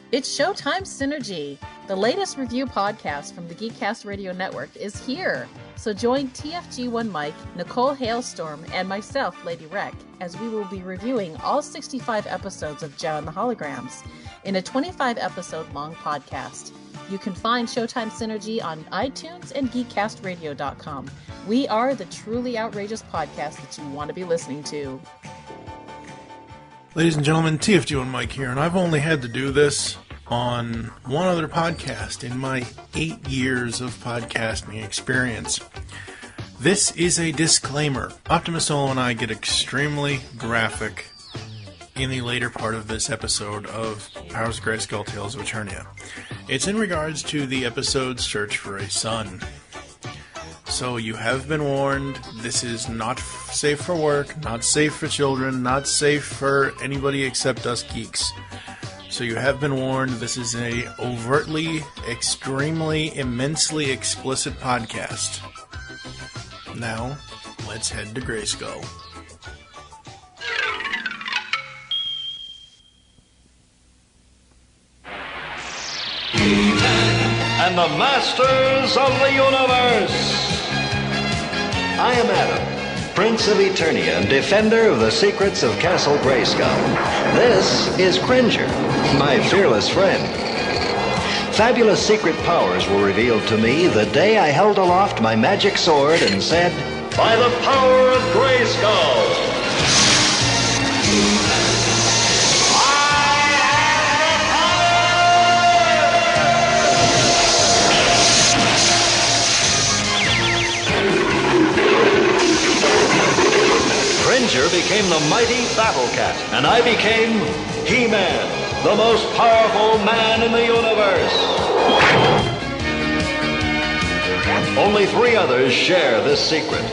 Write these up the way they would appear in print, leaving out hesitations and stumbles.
It's Showtime Synergy. The latest review podcast from the Geekcast Radio Network is here. So join TFG1Mike, Nicole Hailstorm, and myself, Lady Rec, as we will be reviewing all 65 episodes of Joe and the Holograms in a 25-episode-long podcast. You can find Showtime Synergy on iTunes and GeekCastRadio.com. We are the truly outrageous podcast that you want to be listening to. Ladies and gentlemen, TFG1Mike here, and I've only had to do this on one other podcast in my 8 years of podcasting experience. This is a disclaimer. Optimus Solo and I get extremely graphic in the later part of this episode of Powers of Grayskull, Tales of Eternia. It's in regards to the episode Search for a Son. So you have been warned. This is not safe for work, not safe for children, not safe for anybody except us geeks. So you have been warned. This is a overtly, extremely, immensely explicit podcast. Now, let's head to Grayskull. And the Masters of the Universe. I am Adam, Prince of Eternia and defender of the secrets of Castle Grayskull. This is Cringer, my fearless friend. Fabulous secret powers were revealed to me the day I held aloft my magic sword and said, "By the power of Grayskull!" Cringer became the mighty Battle Cat, and I became He-Man, the most powerful man in the universe. Only 3 others share this secret.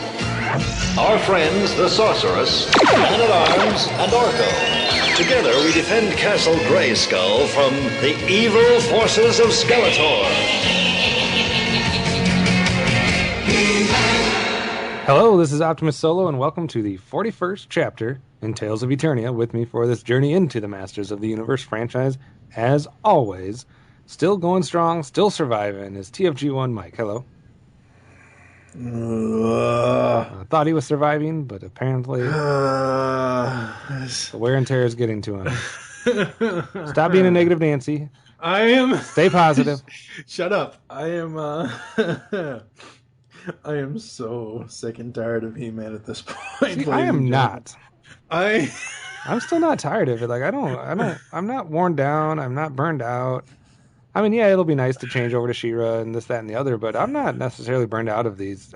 Our friends, the Sorceress, Man-at-Arms, and Orko. Together we defend Castle Grayskull from the evil forces of Skeletor. Hello, this is Optimus Solo, and welcome to the 41st chapter in Tales of Eternia. With me for this journey into the Masters of the Universe franchise, as always, still going strong, still surviving, is TFG1Mike. Hello. I thought he was surviving, but apparently the wear and tear is getting to him. Stop being a negative Nancy. I am... Stay positive. Shut up. I am so sick and tired of He-Man at this point. See, I am not. I'm still not tired of it. Like I'm not worn down. I'm not burned out. I mean, yeah, it'll be nice to change over to She-Ra and this, that, and the other, but I'm not necessarily burned out of these.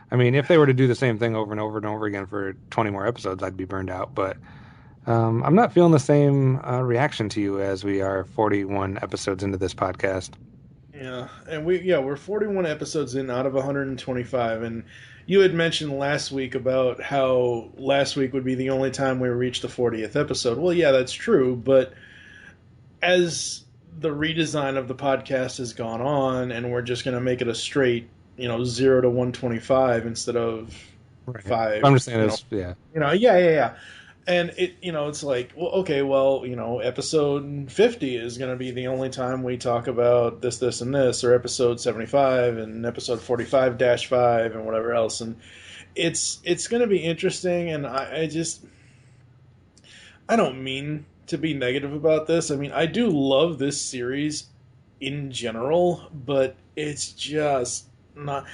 I mean, if they were to do the same thing over and over and over again for 20 more episodes, I'd be burned out. But I'm not feeling the same reaction to you as we are 41 episodes into this podcast. Yeah, and we're 41 episodes in out of 125, and you had mentioned last week about how last week would be the only time we reached the 40th episode. Well, yeah, that's true, but as the redesign of the podcast has gone on, and we're just going to make it a straight, 0 to 125 instead of 5. I'm just saying yeah. And it's like, well, okay, episode 50 is going to be the only time we talk about this, and this, or episode 75 and episode 45-5 and whatever else. And it's going to be interesting. And I don't mean to be negative about this. I mean, I do love this series in general, but it's just not...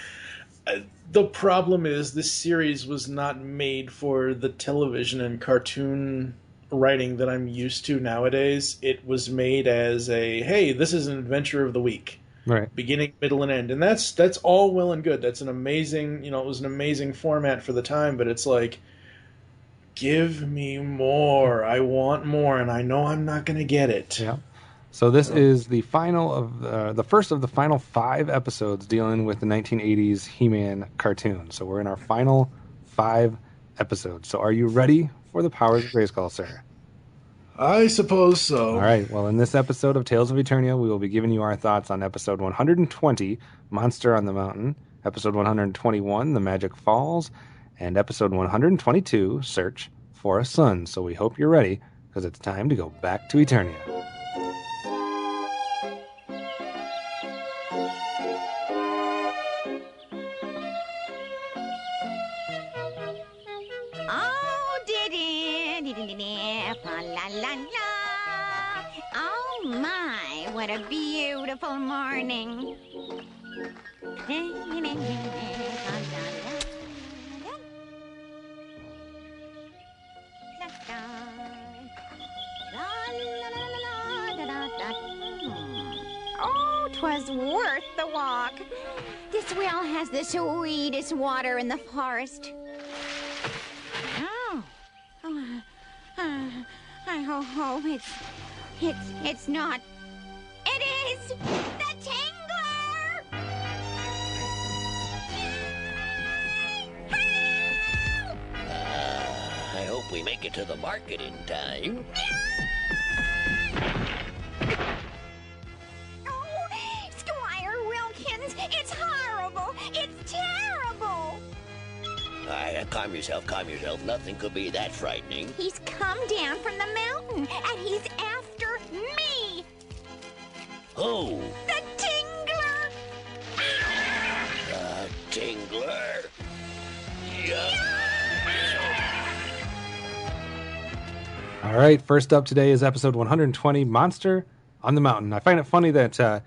The problem is this series was not made for the television and cartoon writing that I'm used to nowadays. It was made as hey, this is an adventure of the week. Right. Beginning, middle, and end. And that's all well and good. That's an amazing, it was an amazing format for the time, but it's like, give me more. I want more, and I know I'm not going to get it. Yeah. So this is the final of the first of the final 5 episodes dealing with the 1980s He-Man cartoon. So we're in our final 5 episodes. So are you ready for the Powers of Grayskull, sir? I suppose so. All right. Well, in this episode of Tales of Eternia, we will be giving you our thoughts on episode 120, Monster on the Mountain, episode 121, The Magic Falls, and episode 122, Search for a Son. So we hope you're ready, because it's time to go back to Eternia. la. Oh my, what a beautiful morning. Oh, 'twas worth the walk. This well has the sweetest water in the forest. Oh, I hope it's not. It is the Tingler! Help! I hope we make it to the market in time. Oh, Squire Wilkins, it's horrible. It's terrible. Calm yourself. Nothing could be that frightening. He's come down from the mountain, and he's after me. Who? The Tingler! Tingler. Yeah. All right, first up today is episode 120, Monster on the Mountain. I find it funny that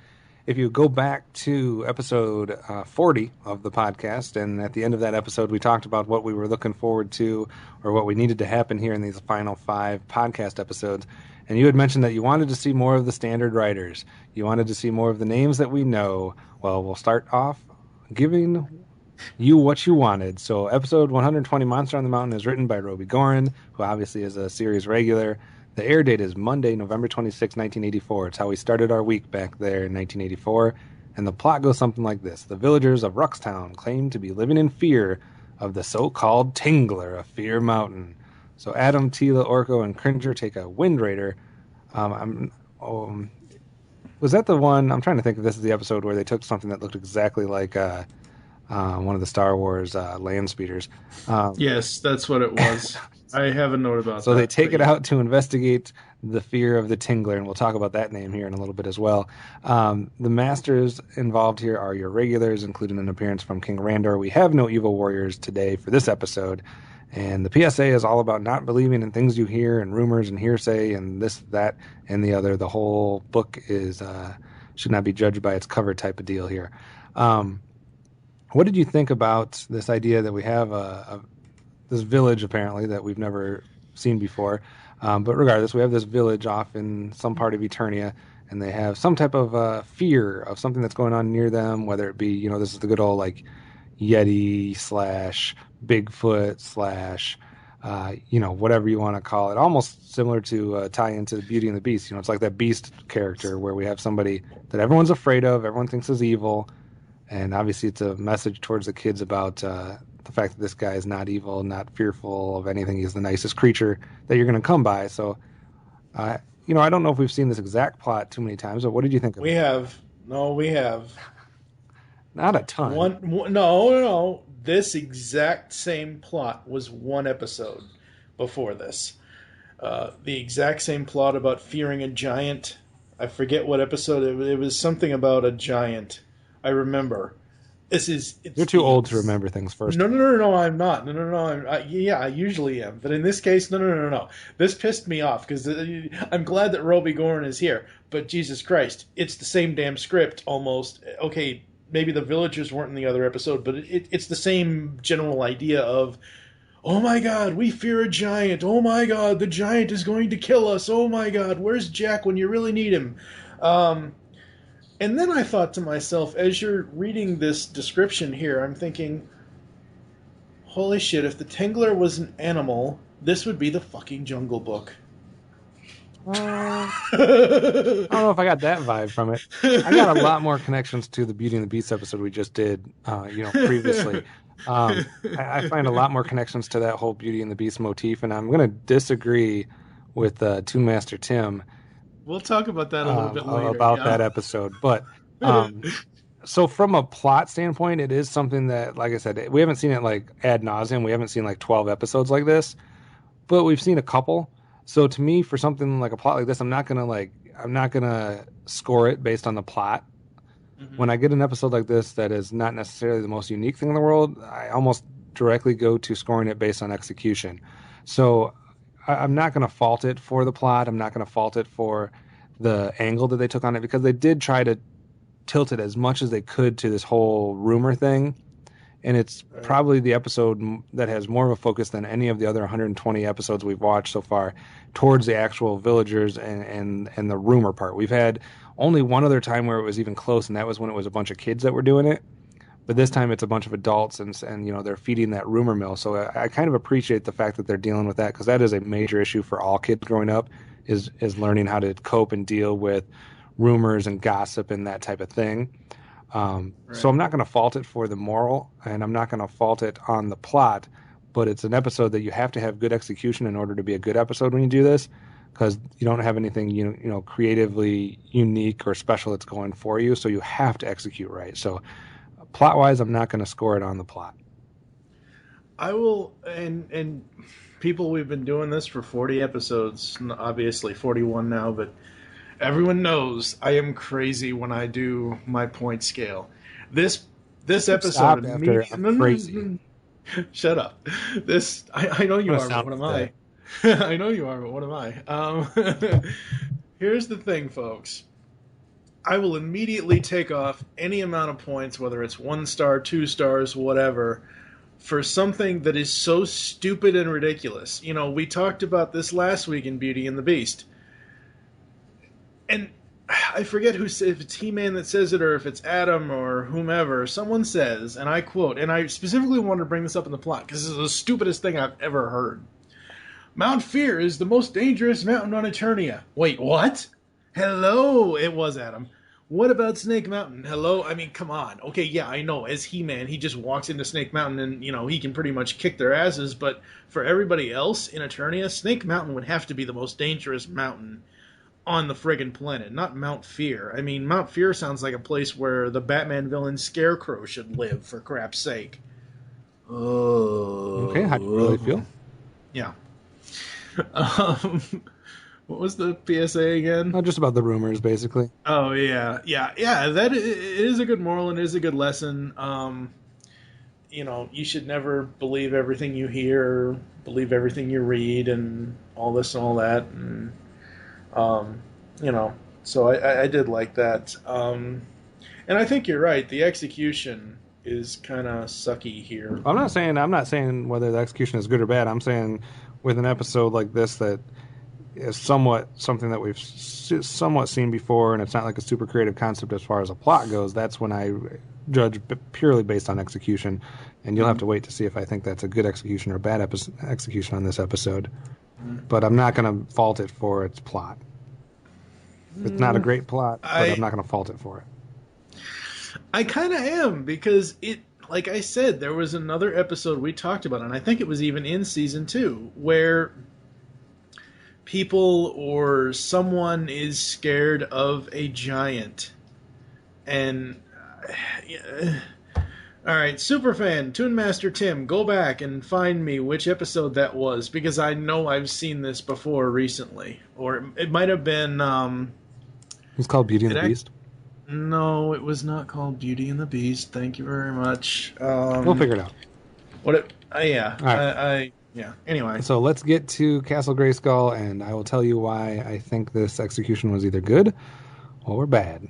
if you go back to episode 40 of the podcast, and at the end of that episode, we talked about what we were looking forward to or what we needed to happen here in these final 5 podcast episodes. And you had mentioned that you wanted to see more of the standard writers. You wanted to see more of the names that we know. Well, we'll start off giving you what you wanted. So episode 120, Monster on the Mountain, is written by Roby Gorin, who obviously is a series regular. The air date is Monday, November 26, 1984. It's how we started our week back there in 1984. And the plot goes something like this. The villagers of Ruxtown claim to be living in fear of the so-called Tingler of Fear Mountain. So Adam, Tila, Orko, and Cringer take a Wind Raider. Was that the one? I'm trying to think if this is the episode where they took something that looked exactly like one of the Star Wars land speeders. Yes, that's what it was. I have a note about that. So they take it out to investigate the fear of the Tingler, and we'll talk about that name here in a little bit as well. The masters involved here are your regulars, including an appearance from King Randor. We have no evil warriors today for this episode, and the PSA is all about not believing in things you hear and rumors and hearsay and this, that, and the other. The whole book is should not be judged by its cover type of deal here. What did you think about this idea that we have this village, apparently, that we've never seen before? But regardless, we have this village off in some part of Eternia, and they have some type of fear of something that's going on near them, whether it be, this is the good old, like, Yeti / Bigfoot / whatever you want to call it. Almost similar to tie into Beauty and the Beast. It's like that Beast character where we have somebody that everyone's afraid of, everyone thinks is evil, and obviously it's a message towards the kids about the fact that this guy is not evil, not fearful of anything. He's the nicest creature that you're going to come by. So, I don't know if we've seen this exact plot too many times, but what did you think of it? We have. Not a ton. No. This exact same plot was one episode before this. The exact same plot about fearing a giant. I forget what episode. It was something about a giant. I remember. You're too old to remember things first. No, I'm not. I usually am. But in this case, no. This pissed me off because I'm glad that Roby Gorin is here. But Jesus Christ, it's the same damn script almost. Okay, maybe the villagers weren't in the other episode, but it's the same general idea of, oh my God, we fear a giant. Oh my God, the giant is going to kill us. Oh my God, where's Jack when you really need him? And then I thought to myself, as you're reading this description here, I'm thinking, holy shit, if the Tingler was an animal, this would be the fucking Jungle Book. I don't know if I got that vibe from it. I got a lot more connections to the Beauty and the Beast episode we just did, previously. I find a lot more connections to that whole Beauty and the Beast motif, and I'm going to disagree with Toon Master Tim. We'll talk about that a little bit later. That episode. But so from a plot standpoint, it is something that, like I said, we haven't seen it like ad nauseum. We haven't seen like 12 episodes like this, but we've seen a couple. So to me, for something like a plot like this, I'm not gonna score it based on the plot. Mm-hmm. When I get an episode like this that is not necessarily the most unique thing in the world, I almost directly go to scoring it based on execution. So I'm not going to fault it for the plot. I'm not going to fault it for the angle that they took on it, because they did try to tilt it as much as they could to this whole rumor thing. And it's probably the episode that has more of a focus than any of the other 120 episodes we've watched so far towards the actual villagers and the rumor part. We've had only one other time where it was even close, and that was when it was a bunch of kids that were doing it. But this time it's a bunch of adults, and they're feeding that rumor mill. So I kind of appreciate the fact that they're dealing with that, because that is a major issue for all kids growing up, is learning how to cope and deal with rumors and gossip and that type of thing. So I'm not going to fault it for the moral, and I'm not going to fault it on the plot, but it's an episode that you have to have good execution in order to be a good episode when you do this, because you don't have anything creatively unique or special that's going for you, so you have to execute right. So plot-wise, I'm not going to score it on the plot. I will, and people, we've been doing this for 40 episodes, obviously 41 now, but everyone knows I am crazy when I do my point scale. This episode, crazy. Shut up. I know you are, but what am I? I know you are, but what am I? Here's the thing, folks. I will immediately take off any amount of points, whether it's 1 star, 2 stars, whatever, for something that is so stupid and ridiculous. We talked about this last week in Beauty and the Beast. And I forget if it's He-Man that says it or if it's Adam or whomever. Someone says, and I quote, and I specifically wanted to bring this up in the plot because this is the stupidest thing I've ever heard. Mount Fear is the most dangerous mountain on Eternia. Wait, what? Hello, it was Adam. What about Snake Mountain? Hello? I mean, come on. Okay, yeah, I know. As He-Man, he just walks into Snake Mountain and, he can pretty much kick their asses. But for everybody else in Eternia, Snake Mountain would have to be the most dangerous mountain on the friggin' planet, not Mount Fear. I mean, Mount Fear sounds like a place where the Batman villain Scarecrow should live, for crap's sake. Oh. Okay, how do you really feel? Yeah. What was the PSA again? Just about the rumors, basically. Oh, yeah. That it is a good moral and it is a good lesson. You should never believe everything you hear, believe everything you read, and all this and all that. And, so I did like that. And I think you're right. The execution is kind of sucky here. I'm not saying whether the execution is good or bad. I'm saying with an episode like this that is somewhat something that we've somewhat seen before, and it's not like a super creative concept as far as a plot goes, that's when I judge purely based on execution, and you'll have to wait to see if I think that's a good execution or a bad execution on this episode. But I'm not going to fault it for its plot. It's not a great plot, but I'm not going to fault it for it. I kind of am, because like I said, there was another episode we talked about, and I think it was even in season 2, where people or someone is scared of a giant. And all right, Superfan, Toon Master Tim, go back and find me which episode that was, because I know I've seen this before recently. Or it might have been it's called Beauty and the Beast. No, it was not called Beauty and the Beast. Thank you very much. We'll figure it out. Yeah. All right. Yeah. Anyway. So let's get to Castle Grayskull, and I will tell you why I think this execution was either good or bad.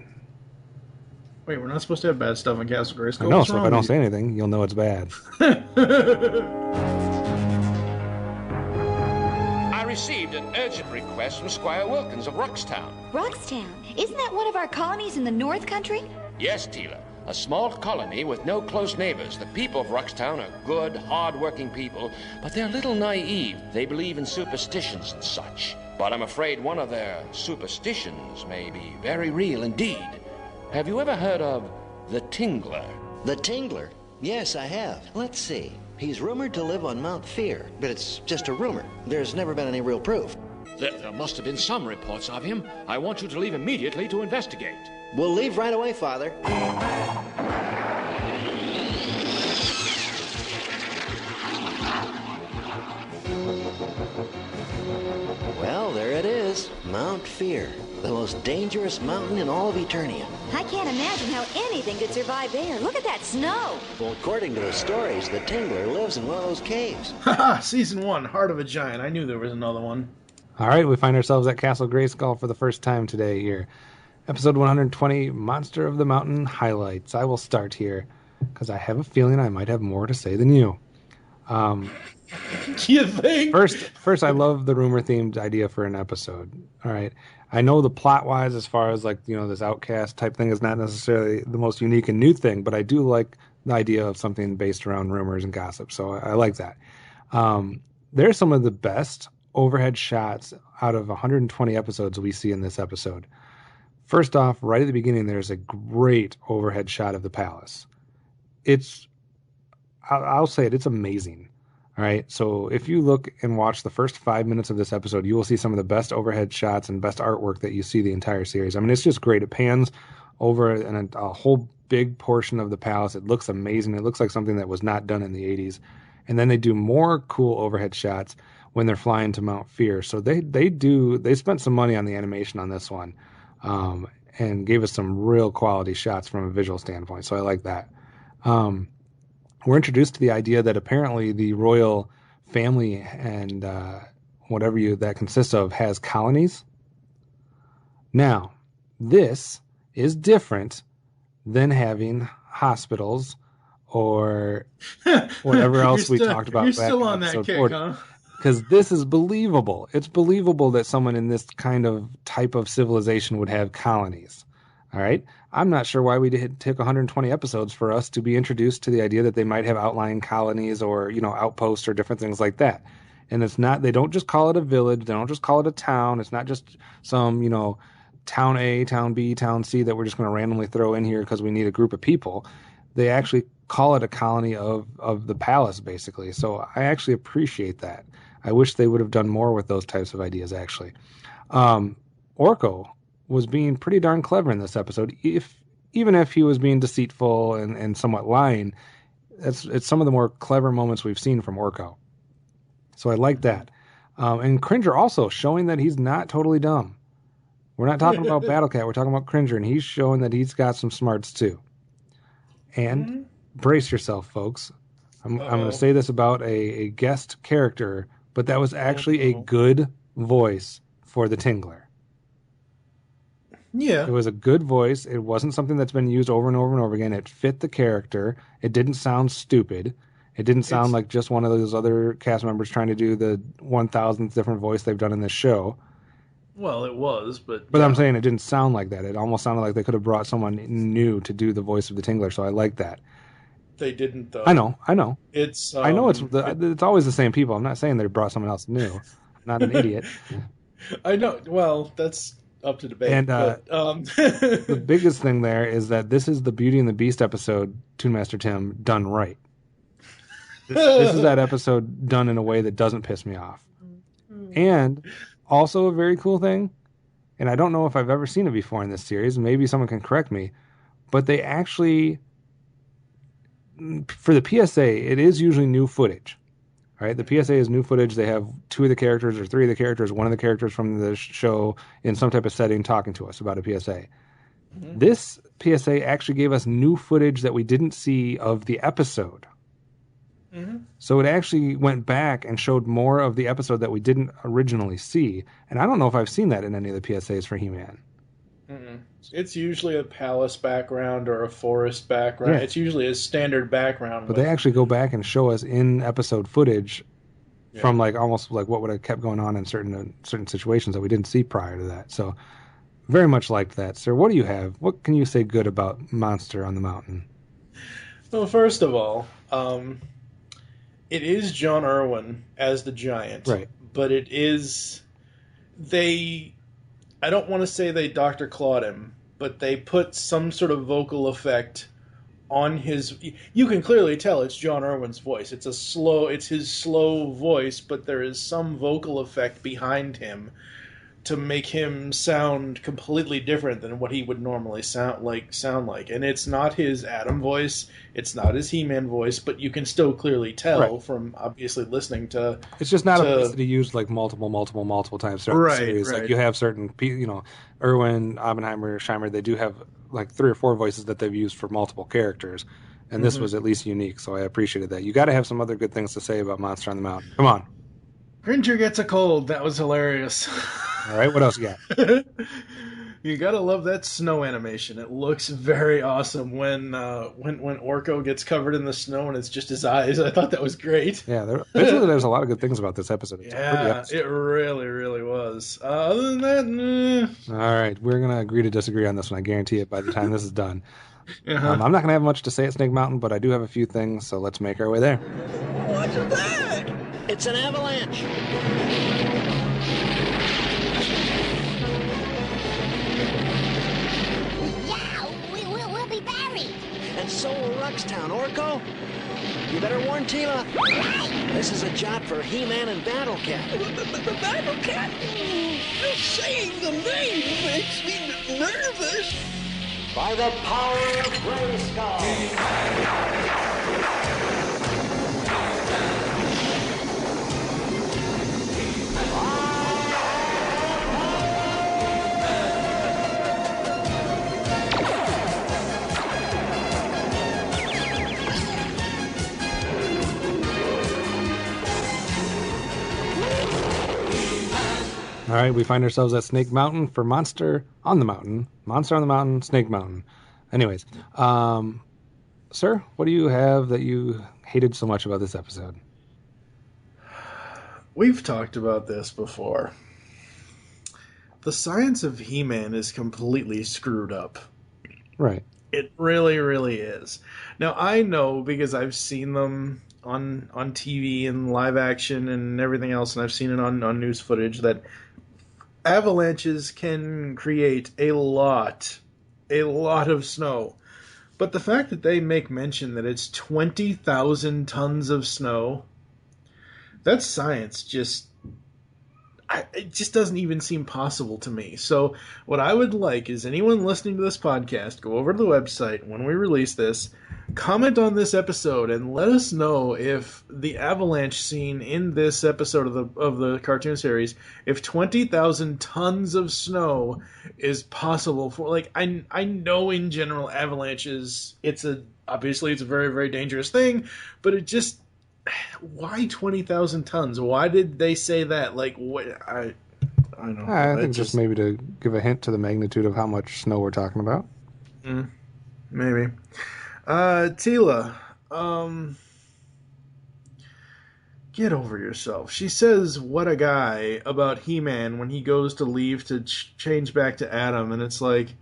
Wait, we're not supposed to have bad stuff in Castle Grayskull? I know, so if I don't say anything, you'll know it's bad. I received an urgent request from Squire Wilkins of Roxtown. Roxtown? Isn't that one of our colonies in the North Country? Yes, Tila. A small colony with no close neighbors. The people of Roxtown are good, hard-working people, but they're a little naive. They believe in superstitions and such. But I'm afraid one of their superstitions may be very real indeed. Have you ever heard of the Tingler? The Tingler? Yes, I have. Let's see. He's rumored to live on Mount Fear, but it's just a rumor. There's never been any real proof. There must have been some reports of him. I want you to leave immediately to investigate. We'll leave right away, Father. Well, there it is. Mount Fear, the most dangerous mountain in all of Eternia. I can't imagine how anything could survive there. Look at that snow. Well, according to the stories, the Tingler lives in one of those caves. Haha, Season 1, Heart of a Giant. I knew there was another one. All right, we find ourselves at Castle Grayskull for the first time today here. Episode 120, Monster of the Mountain highlights. I will start here because I have a feeling I might have more to say than you. You think? First, I love the rumor-themed idea for an episode. All right, I know the plot-wise, as far as like this outcast type thing is not necessarily the most unique and new thing, but I do like the idea of something based around rumors and gossip. So I like that. There's some of the best overhead shots out of 120 episodes we see in this episode. First off, right at the beginning, there's a great overhead shot of the palace. I'll say it, it's amazing. All right, so if you look and watch the first 5 minutes of this episode, you will see some of the best overhead shots and best artwork that you see the entire series. I mean, it's just great. It pans over a whole big portion of the palace. It looks amazing. It looks like something that was not done in the 80s. And then they do more cool overhead shots when they're flying to Mount Fear. So they spent some money on the animation on this one, and gave us some real quality shots from a visual standpoint. So I like that. We're introduced to the idea that apparently the royal family and whatever that consists of has colonies. Now, this is different than having hospitals or whatever else we talked about. You're still on that kick, 40. Huh? Because this is believable. It's believable that someone in this kind of type of civilization would have colonies. All right? I'm not sure why we took 120 episodes for us to be introduced to the idea that they might have outlying colonies or, outposts or different things like that. And it's not, they don't just call it a village. They don't just call it a town. It's not just some, town A, town B, town C that we're just going to randomly throw in here because we need a group of people. They actually call it a colony of the palace, basically. So I actually appreciate that. I wish they would have done more with those types of ideas, actually. Orko was being pretty darn clever in this episode, even if he was being deceitful and somewhat lying. It's some of the more clever moments we've seen from Orko. So I like that. And Cringer also showing that he's not totally dumb. We're not talking about Battlecat, we're talking about Cringer, and he's showing that he's got some smarts too. And brace yourself, folks. I'm going to say this about a guest character, but that was actually a good voice for the Tingler. Yeah. It was a good voice. It wasn't something that's been used over and over and over again. It fit the character. It didn't sound stupid. It didn't sound like just one of those other cast members trying to do the 1,000th different voice they've done in this show. Well, it was, but... But I'm saying it didn't sound like that. It almost sounded like they could have brought someone new to do the voice of the Tingler, so I like that. They didn't, though. I know. It's... I know it's always the same people. I'm not saying they brought someone else new. I'm not an idiot. I know. Well, that's up to debate. And the biggest thing there is that this is the Beauty and the Beast episode, Toon Master Tim, done right. This is that episode done in a way that doesn't piss me off. And also a very cool thing, and I don't know if I've ever seen it before in this series, maybe someone can correct me, but they actually, for the PSA, it is usually new footage. Right? The PSA is new footage. They have 2 of the characters or 3 of the characters, one of the characters from the show in some type of setting talking to us about a PSA. Mm-hmm. This PSA actually gave us new footage that we didn't see of the episode. Mm-hmm. So it actually went back and showed more of the episode that we didn't originally see. And I don't know if I've seen that in any of the PSAs for He-Man. Mm-mm. It's usually a palace background or a forest background. Yeah. It's usually a standard background. But they actually go back and show us in episode footage from almost like what would have kept going on in certain situations that we didn't see prior to that. So very much liked that. Sir, what do you have? What can you say good about Monster on the Mountain? Well, first of all, it is John Irwin as the giant. Right. But it is... I don't want to say they Dr. Clawed him, but they put some sort of vocal effect on his... You can clearly tell it's John Irwin's voice. It's his slow voice, but there is some vocal effect behind him to make him sound completely different than what he would normally sound like. And it's not his Adam voice, it's not his He-Man voice, but you can still clearly tell from obviously listening to. It's just not a voice that he used like multiple times throughout the series. Right. Like you have certain, Irwin, Oppenheimer, Scheimer, they do have like 3 or 4 voices that they've used for multiple characters, and this was at least unique. So I appreciated that. You got to have some other good things to say about Monster on the Mountain. Come on. Cringer gets a cold. That was hilarious. All right, what else you got? You gotta love that snow animation. It looks very awesome when Orko gets covered in the snow and it's just his eyes. I thought that was great. Yeah, there's a lot of good things about this episode. It's it really, really was. Other than that, All right, we're gonna agree to disagree on this one. I guarantee it. By the time this is done, Uh-huh. I'm not gonna have much to say at Snake Mountain, but I do have a few things. So let's make our way there. What's that? It's an avalanche. We'll be buried. And so will Ruxtown, Orko. You better warn Tila. This is a job for He-Man and Battle Cat. Battle Cat? Just saying the name makes me nervous. By the power of Grayskull. All right, we find ourselves at Snake Mountain for Monster on the Mountain. Monster on the Mountain, Snake Mountain. Anyways, sir, what do you have that you hated so much about this episode? We've talked about this before. The science of He-Man is completely screwed up. Right. It really, really is. Now, I know because I've seen them on TV and live action and everything else, and I've seen it on news footage, that avalanches can create a lot of snow. But the fact that they make mention that it's 20,000 tons of snow, that's science. It just doesn't even seem possible to me. So what I would like is anyone listening to this podcast, go over to the website when we release this, comment on this episode, and let us know if the avalanche scene in this episode of the cartoon series, if 20,000 tons of snow is possible for, like, I know in general avalanches, obviously it's a very, very dangerous thing, but it just, why 20,000 tons? Why did they say that? Like, what? I don't know. I think just maybe to give a hint to the magnitude of how much snow we're talking about. Maybe. Tila, get over yourself. She says, "What a guy," about He-Man when he goes to leave to change back to Adam, and it's like,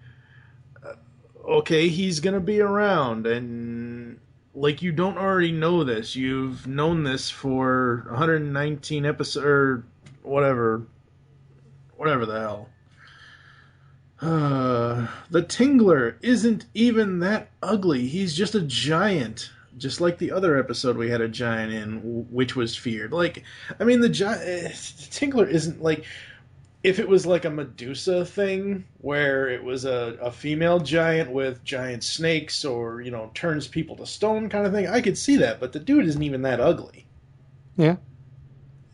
okay, he's gonna be around, and like, you don't already know this. You've known this for 119 episodes, or whatever the hell. The Tingler isn't even that ugly. He's just a giant. Just like the other episode we had a giant in, which was feared. Like, I mean, the Tingler isn't like... If it was like a Medusa thing, where it was a female giant with giant snakes, or, turns people to stone kind of thing, I could see that, but the dude isn't even that ugly. Yeah.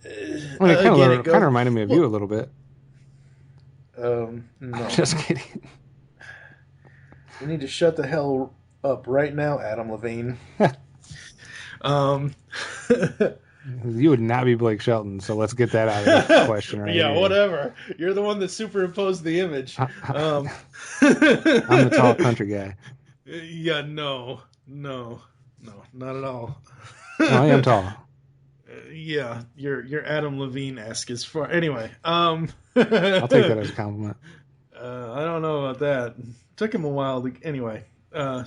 I mean, it kind of reminded me of you a little bit. No. Just kidding. You need to shut the hell up right now, Adam Levine. You would not be Blake Shelton, so let's get that out of the question right Yeah, here. whatever. You're the one that superimposed the image. I'm the tall country guy. Yeah, no, not at all. No, I am tall. Yeah, you're Adam Levine-esque as far. Anyway, I'll take that as a compliment. I don't know about that. Took him a while to. Anyway, and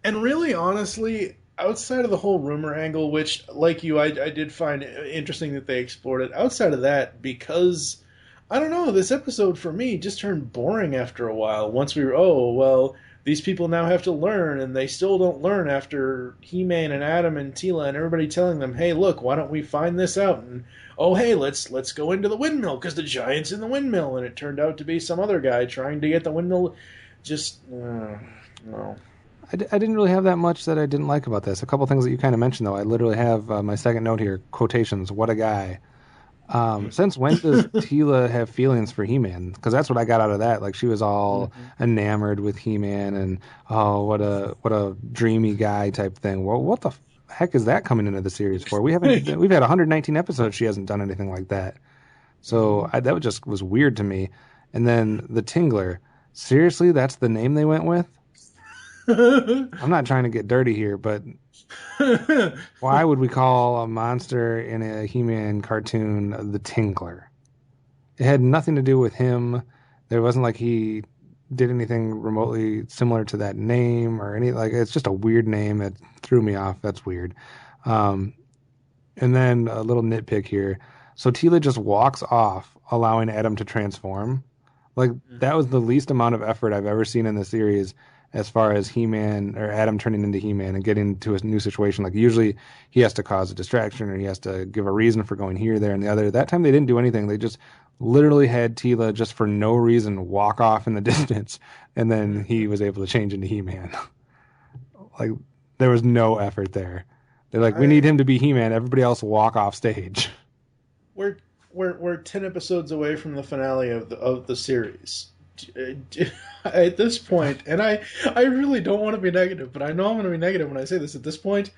really, honestly, outside of the whole rumor angle, which, like you, I did find interesting that they explored it. Outside of that, because I don't know, this episode for me just turned boring after a while. Once we were, these people now have to learn, and they still don't learn after He-Man and Adam and Teela and everybody telling them, hey, look, why don't we find this out? And, oh, hey, let's go into the windmill because the giant's in the windmill. And it turned out to be some other guy trying to get the windmill. Just, no. I didn't really have that much that I didn't like about this. A couple things that you kind of mentioned, though. I literally have my second note here, quotations, what a guy. Since when does Teela have feelings for He-Man? Because that's what I got out of that. Like, she was all enamored with He-Man and, oh, what a dreamy guy type thing. Well, what the heck is that coming into the series for? We've had 119 episodes. She hasn't done anything like that. So that just was weird to me. And then the Tingler. Seriously, that's the name they went with? I'm not trying to get dirty here, but why would we call a monster in a He-Man cartoon the Tingler? It had nothing to do with him. There wasn't like he did anything remotely similar to that name or any, like, it's just a weird name that threw me off. That's weird. And then a little nitpick here. So Teela just walks off, allowing Adam to transform. Like, that was the least amount of effort I've ever seen in the series as far as He-Man or Adam turning into He-Man and getting to a new situation. Like, usually he has to cause a distraction or he has to give a reason for going here, there, and the other. That time they didn't do anything. They just literally had Teela just for no reason walk off in the distance, and then he was able to change into He-Man. Like, there was no effort there. They're like, we need him to be He-Man. Everybody else walk off stage. We're 10 episodes away from the finale of the series. At this point, and I really don't want to be negative, but I know I'm going to be negative when I say this. At this point,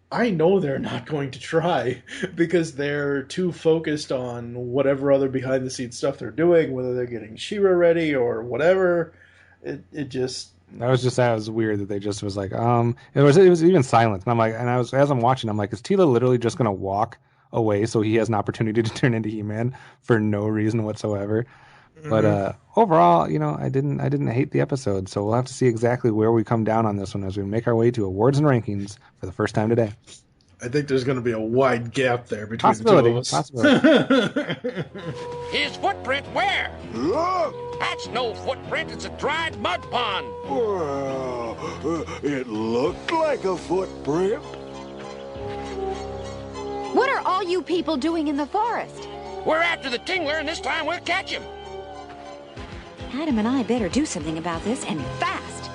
I know they're not going to try because they're too focused on whatever other behind-the-scenes stuff they're doing, whether they're getting She-Ra ready or whatever. It just... That was weird that they just was like, it was even silent. And I'm like, as I'm watching, I'm like, is Teela literally just going to walk away so he has an opportunity to turn into He-Man for no reason whatsoever? But overall, I didn't hate the episode, so we'll have to see exactly where we come down on this one as we make our way to awards and rankings for the first time today. I think there's going to be a wide gap there between the two of us. Possibility. His footprint where? Look! That's no footprint. It's a dried mud pond. Well, it looked like a footprint. What are all you people doing in the forest? We're after the Tingler, and this time we'll catch him. Adam and I better do something about this, and fast.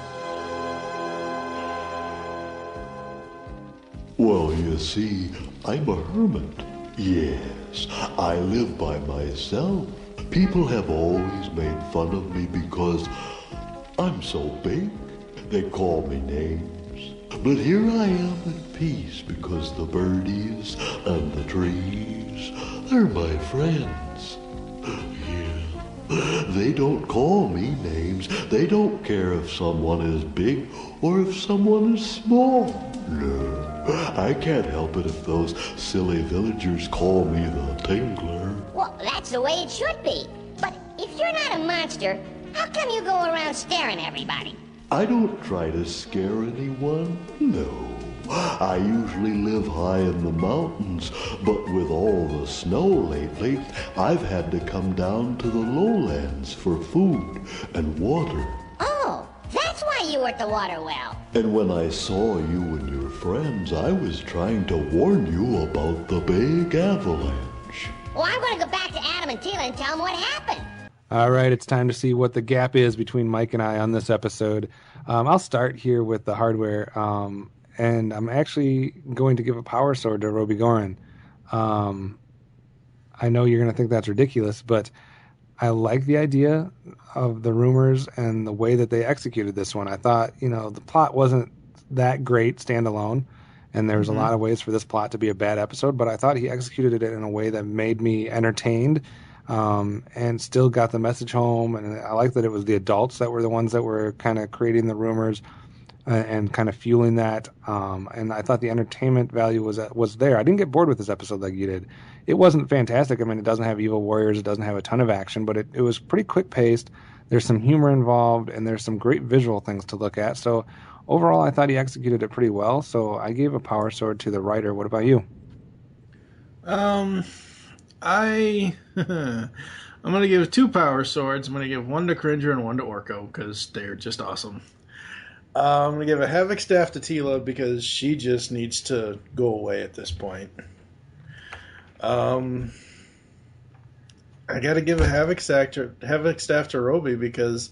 Well, you see, I'm a hermit. Yes, I live by myself. People have always made fun of me because I'm so big. They call me names. But here I am in peace because the birdies and the trees, they're my friends. They don't call me names. They don't care if someone is big or if someone is small. No, I can't help it if those silly villagers call me the Tingler. Well, that's the way it should be. But if you're not a monster, how come you go around staring everybody? I don't try to scare anyone, no. I usually live high in the mountains, but with all the snow lately, I've had to come down to the lowlands for food and water. Oh, that's why you were at the water well. And when I saw you and your friends, I was trying to warn you about the big avalanche. Well, I'm going to go back to Adam and Teela and tell them what happened. All right, it's time to see what the gap is between Mike and I on this episode. I'll start here with the hardware. And I'm actually going to give a power sword to Roby Goran. I know you're going to think that's ridiculous, but I like the idea of the rumors and the way that they executed this one. I thought, the plot wasn't that great standalone, and there was a lot of ways for this plot to be a bad episode, but I thought he executed it in a way that made me entertained and still got the message home. And I like that it was the adults that were the ones that were kind of creating the rumors and kind of fueling that. And I thought the entertainment value was there. I didn't get bored with this episode like you did. It wasn't fantastic. I mean, it doesn't have evil warriors. It doesn't have a ton of action, but it was pretty quick-paced. There's some humor involved, and there's some great visual things to look at. So overall, I thought he executed it pretty well. So I gave a power sword to the writer. What about you? I'm going to give 2 power swords. I'm going to give one to Cringer and one to Orko because they're just awesome. I'm going to give a Havoc Staff to Tila because she just needs to go away at this point. I got to give a Havoc Staff to Roby because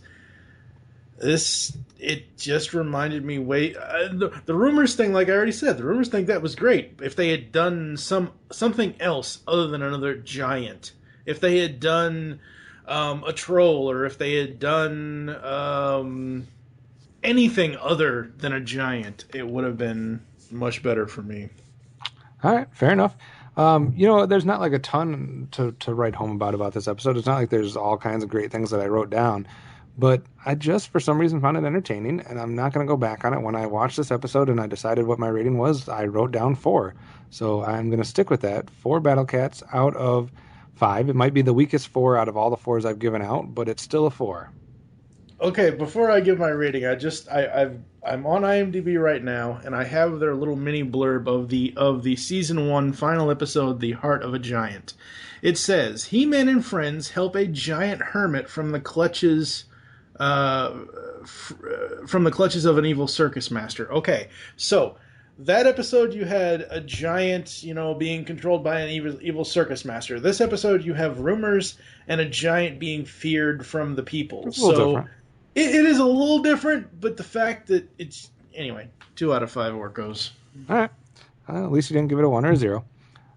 it just reminded me the rumors thing, like I already said, the rumors thing, that was great. If they had done something else other than another giant, if they had done a troll, or if they had done anything other than a giant, it would have been much better for me. All right, fair enough. There's not like a ton to write home about this episode. It's not like there's all kinds of great things that I wrote down. But I just, for some reason, found it entertaining, and I'm not going to go back on it. When I watched this episode and I decided what my rating was, I wrote down 4. So I'm going to stick with that. 4 Battle Cats out of 5. It might be the weakest 4 out of all the 4s I've given out, but it's still a 4. Okay, before I give my rating, I'm on IMDb right now, and I have their little mini blurb of the season 1 final episode, The Heart of a Giant. It says, He-Man and friends help a giant hermit from the clutches of an evil circus master. Okay, so that episode you had a giant, being controlled by an evil circus master. This episode you have rumors and a giant being feared from the people. It's a little different. It is a little different, but the fact that it's... Anyway, 2 out of 5 Orcos. All right. At least you didn't give it a 1 or a 0.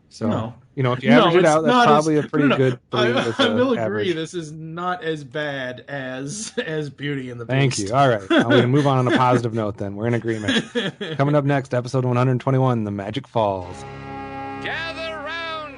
So, no. If you average it out, that's probably a pretty good 3. I will agree, average. this is not as bad as Beauty and the Beast. Thank you. All right. I'm going to move on a positive note then. We're in agreement. Coming up next, episode 121, The Magic Falls. Gather round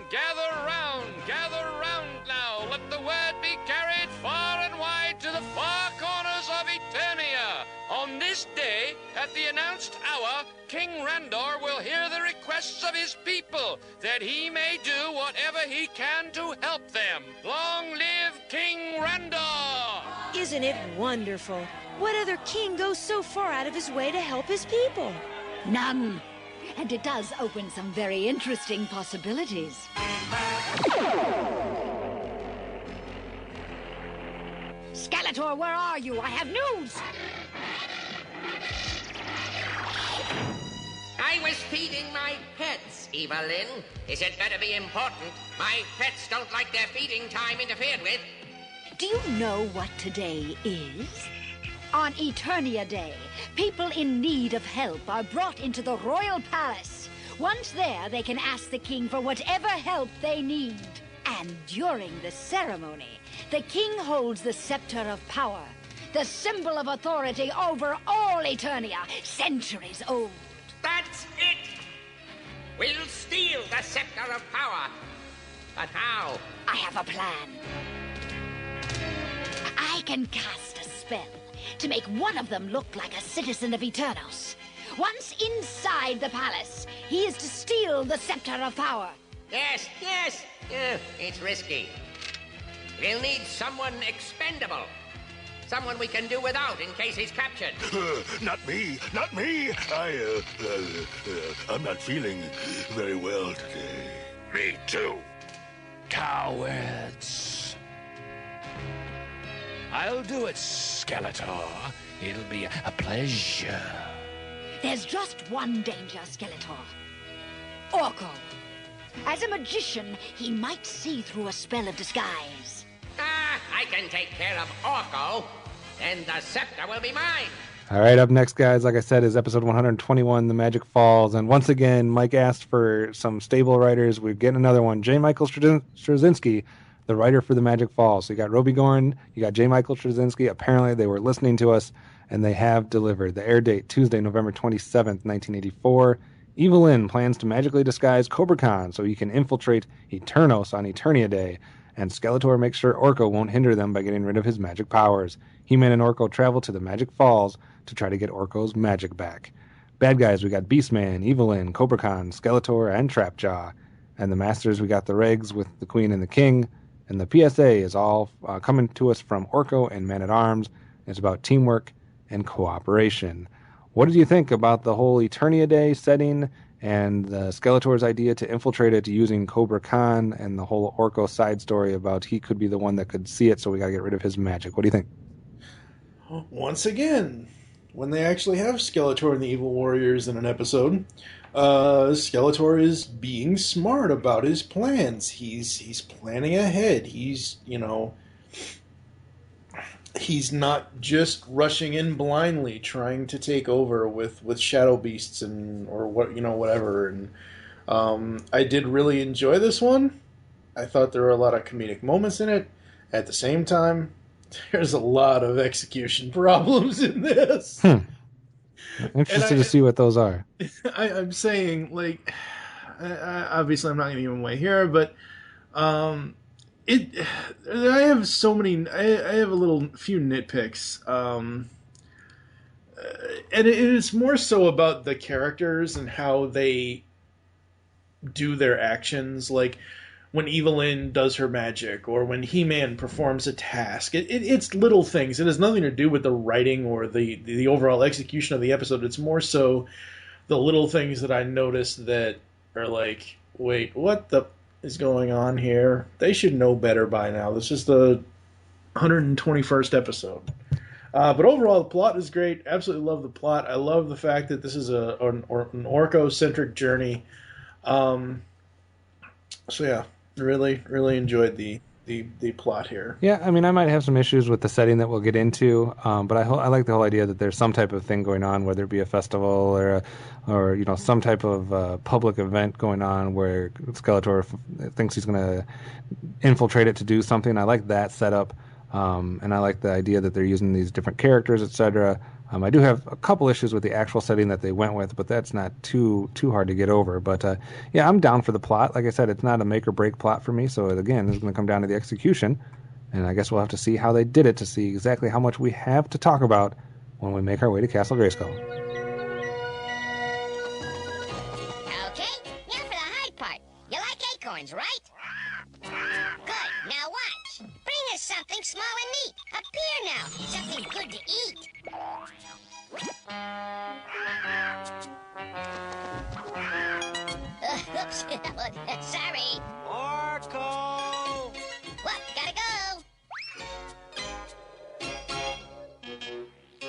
now. Let the word be carried far and wide to the far corners of Eternia. On this day, at the announced hour, King Randor will hear the requests of his people, that he may do whatever he can to help them. Long live King Randor! Isn't it wonderful? What other king goes so far out of his way to help his people? None. And it does open some very interesting possibilities. Skeletor, where are you? I have news! I was feeding my pets, Evelyn. Is it better be important? My pets don't like their feeding time interfered with. Do you know what today is? On Eternia Day, people in need of help are brought into the royal palace. Once there, they can ask the king for whatever help they need. And during the ceremony, the king holds the scepter of power, the symbol of authority over all Eternia, centuries old. That's it! We'll steal the scepter of power. But how? I have a plan. I can cast a spell to make one of them look like a citizen of Eternos. Once inside the palace, he is to steal the scepter of power. Yes. It's risky. We'll need someone expendable. Someone we can do without in case he's captured. Not me. I'm not feeling very well today. Me too. Cowards. I'll do it, Skeletor. It'll be a pleasure. There's just one danger, Skeletor. Orko. As a magician, he might see through a spell of disguise. I can take care of Orko. Then the scepter will be mine. All right, up next, guys, like I said, is episode 121, The Magic Falls. And once again, Mike asked for some stable writers. We're getting another one. J. Michael Straczynski, the writer for The Magic Falls. So you got Roby Gorin, you got J. Michael Straczynski. Apparently, they were listening to us, and they have delivered. The air date, Tuesday, November 27th, 1984. Evelyn plans to magically disguise Cobra Khan so he can infiltrate Eternos on Eternia Day. And Skeletor makes sure Orko won't hinder them by getting rid of his magic powers. He-Man and Orko travel to the Magic Falls to try to get Orko's magic back. Bad guys, we got Beastman, Evelyn, Cobra Khan, Skeletor, and Trapjaw. And the Masters, we got the Regs with the Queen and the King. And the PSA is all coming to us from Orko and Man-at-Arms. It's about teamwork and cooperation. What did you think about the whole Eternia Day setting and the Skeletor's idea to infiltrate it using Cobra Khan and the whole Orko side story about he could be the one that could see it, so we got to get rid of his magic? What do you think? Once again, when they actually have Skeletor and the Evil Warriors in an episode, Skeletor is being smart about his plans. He's planning ahead. He's not just rushing in blindly, trying to take over with shadow beasts or whatever. And I did really enjoy this one. I thought there were a lot of comedic moments in it. At the same time, there's a lot of execution problems in this. Interested to see what those are. I'm saying, like, obviously I'm not going to give them away here, but I have so many. I have few nitpicks, and it is more so about the characters and how they do their actions, like when Evelyn does her magic, or when He-Man performs a task. It's little things. It has nothing to do with the writing or the overall execution of the episode. It's more so the little things that I noticed that are like, wait, what the is going on here? They should know better by now. This is the 121st episode. But overall, the plot is great. Absolutely love the plot. I love the fact that this is an Orko-centric journey. So yeah, really, really enjoyed the plot here. Yeah, I mean, I might have some issues with the setting that we'll get into, but I like the whole idea that there's some type of thing going on, whether it be a festival or some type of public event going on where Skeletor thinks he's going to infiltrate it to do something. I like that setup, and I like the idea that they're using these different characters, etc. I do have a couple issues with the actual setting that they went with, but that's not too hard to get over. But yeah, I'm down for the plot. Like I said, it's not a make or break plot for me. So again, it's going to come down to the execution, and I guess we'll have to see how they did it to see exactly how much we have to talk about when we make our way to Castle Grayskull. Okay, now for the hard part. You like acorns, right? Good. Now watch. Bring us something small and neat. Up here now. Something good to eat. Oops. Sorry. Orko! Well, gotta go.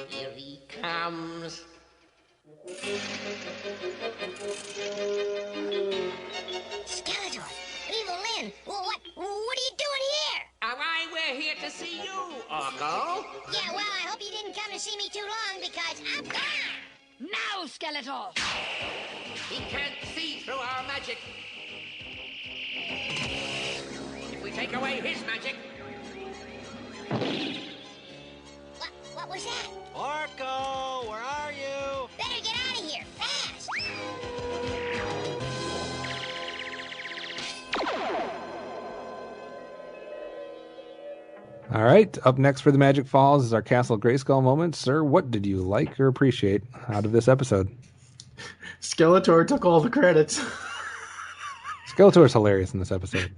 Here he comes. Skeletor! Evelyn! Well, what are you doing here? Why, we're here to see you, Orko. Yeah, well, I hope you didn't come to see me too long because I'm gone! Now, Skeletor! He can't see through our magic. If we take away his magic... What was that? Orko, where are you? Better get out of here, fast! All right, up next for the Magic Falls is our Castle Grayskull moment. Sir, what did you like or appreciate out of this episode? Skeletor took all the credits. Skeletor's hilarious in this episode.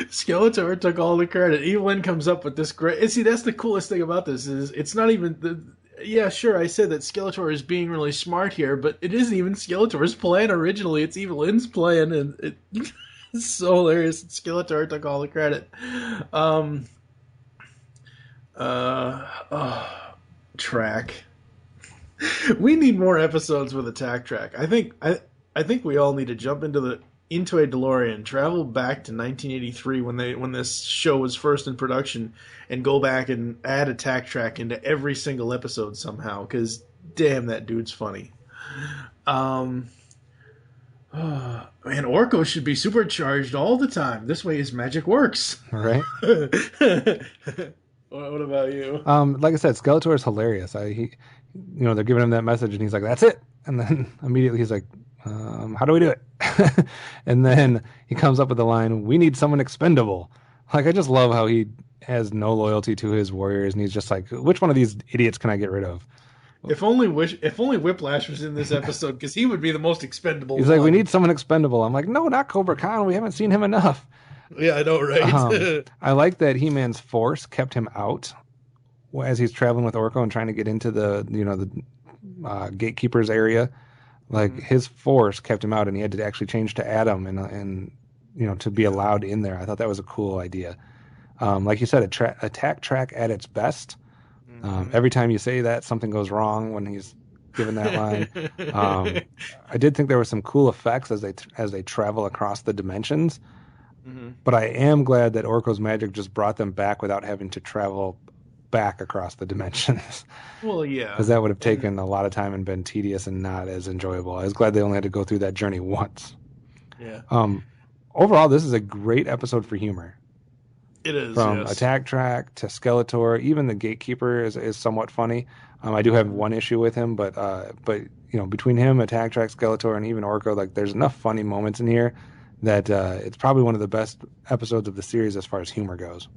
Skeletor took all the credit. Evelyn comes up with this great... And see, that's the coolest thing about this is it's not even... Yeah, sure, I said that Skeletor is being really smart here, but it isn't even Skeletor's plan originally. It's Evelyn's plan, and it's so hilarious that Skeletor took all the credit. Track. We need more episodes with Attack Track. I think we all need to jump into a DeLorean, travel back to 1983 when this show was first in production, and go back and add Attack Track into every single episode somehow. Because damn, that dude's funny. Man, Orko should be supercharged all the time. This way his magic works. All right. What about you? Like I said, Skeletor is hilarious. They're giving him that message, and he's like, "That's it." And then immediately he's like, "How do we do it?" And then he comes up with the line, "We need someone expendable." Like, I just love how he has no loyalty to his warriors, and he's just like, "Which one of these idiots can I get rid of?" If only Whiplash was in this episode, because he would be the most expendable. He's like, "We need someone expendable." I'm like, "No, not Cobra Khan. We haven't seen him enough." Yeah, I know, right? I like that He-Man's force kept him out as he's traveling with Orko and trying to get into the gatekeeper's area. Like, his force kept him out, and he had to actually change to Adam and to be allowed in there. I thought that was a cool idea. Like you said, Attack Track at its best. Every time you say that, something goes wrong when he's given that line. I did think there were some cool effects as they travel across the dimensions. Mm-hmm. But I am glad that Orko's magic just brought them back without having to travel back across the dimensions. Well, yeah. Because that would have taken a lot of time and been tedious and not as enjoyable. I was glad they only had to go through that journey once. Yeah. Overall, this is a great episode for humor. It is, From yes. Attack Track to Skeletor, even the Gatekeeper is somewhat funny. I do have one issue with him, but between him, Attack Track, Skeletor, and even Orko, like there's enough funny moments in here that it's probably one of the best episodes of the series as far as humor goes.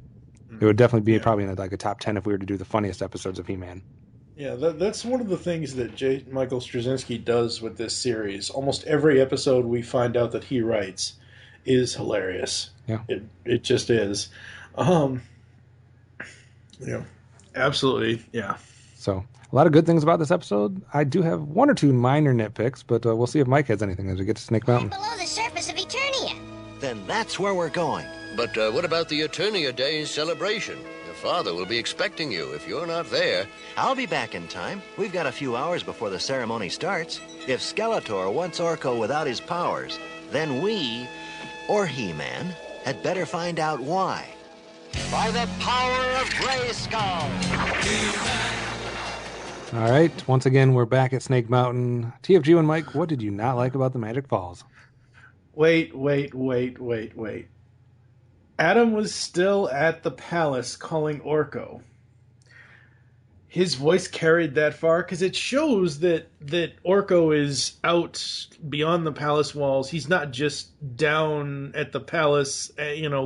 It would definitely be probably in a top 10 if we were to do the funniest episodes of He-Man. Yeah, that's one of the things that J. Michael Straczynski does with this series. Almost every episode we find out that he writes is hilarious. Yeah. It just is. Absolutely, yeah. So, a lot of good things about this episode. I do have one or two minor nitpicks, but we'll see if Mike has anything as we get to Snake Mountain. Below the surface of Eternia. Then that's where we're going. But what about the Eternia Day celebration? Your father will be expecting you if you're not there. I'll be back in time. We've got a few hours before the ceremony starts. If Skeletor wants Orko without his powers, then we, or He-Man, had better find out why. By the power of Grayskull! All right, once again, we're back at Snake Mountain. TFG1Mike, what did you not like about the Magic Falls? Wait. Adam was still at the palace calling Orko. His voice carried that far because it shows that Orko is out beyond the palace walls. He's not just down at the palace,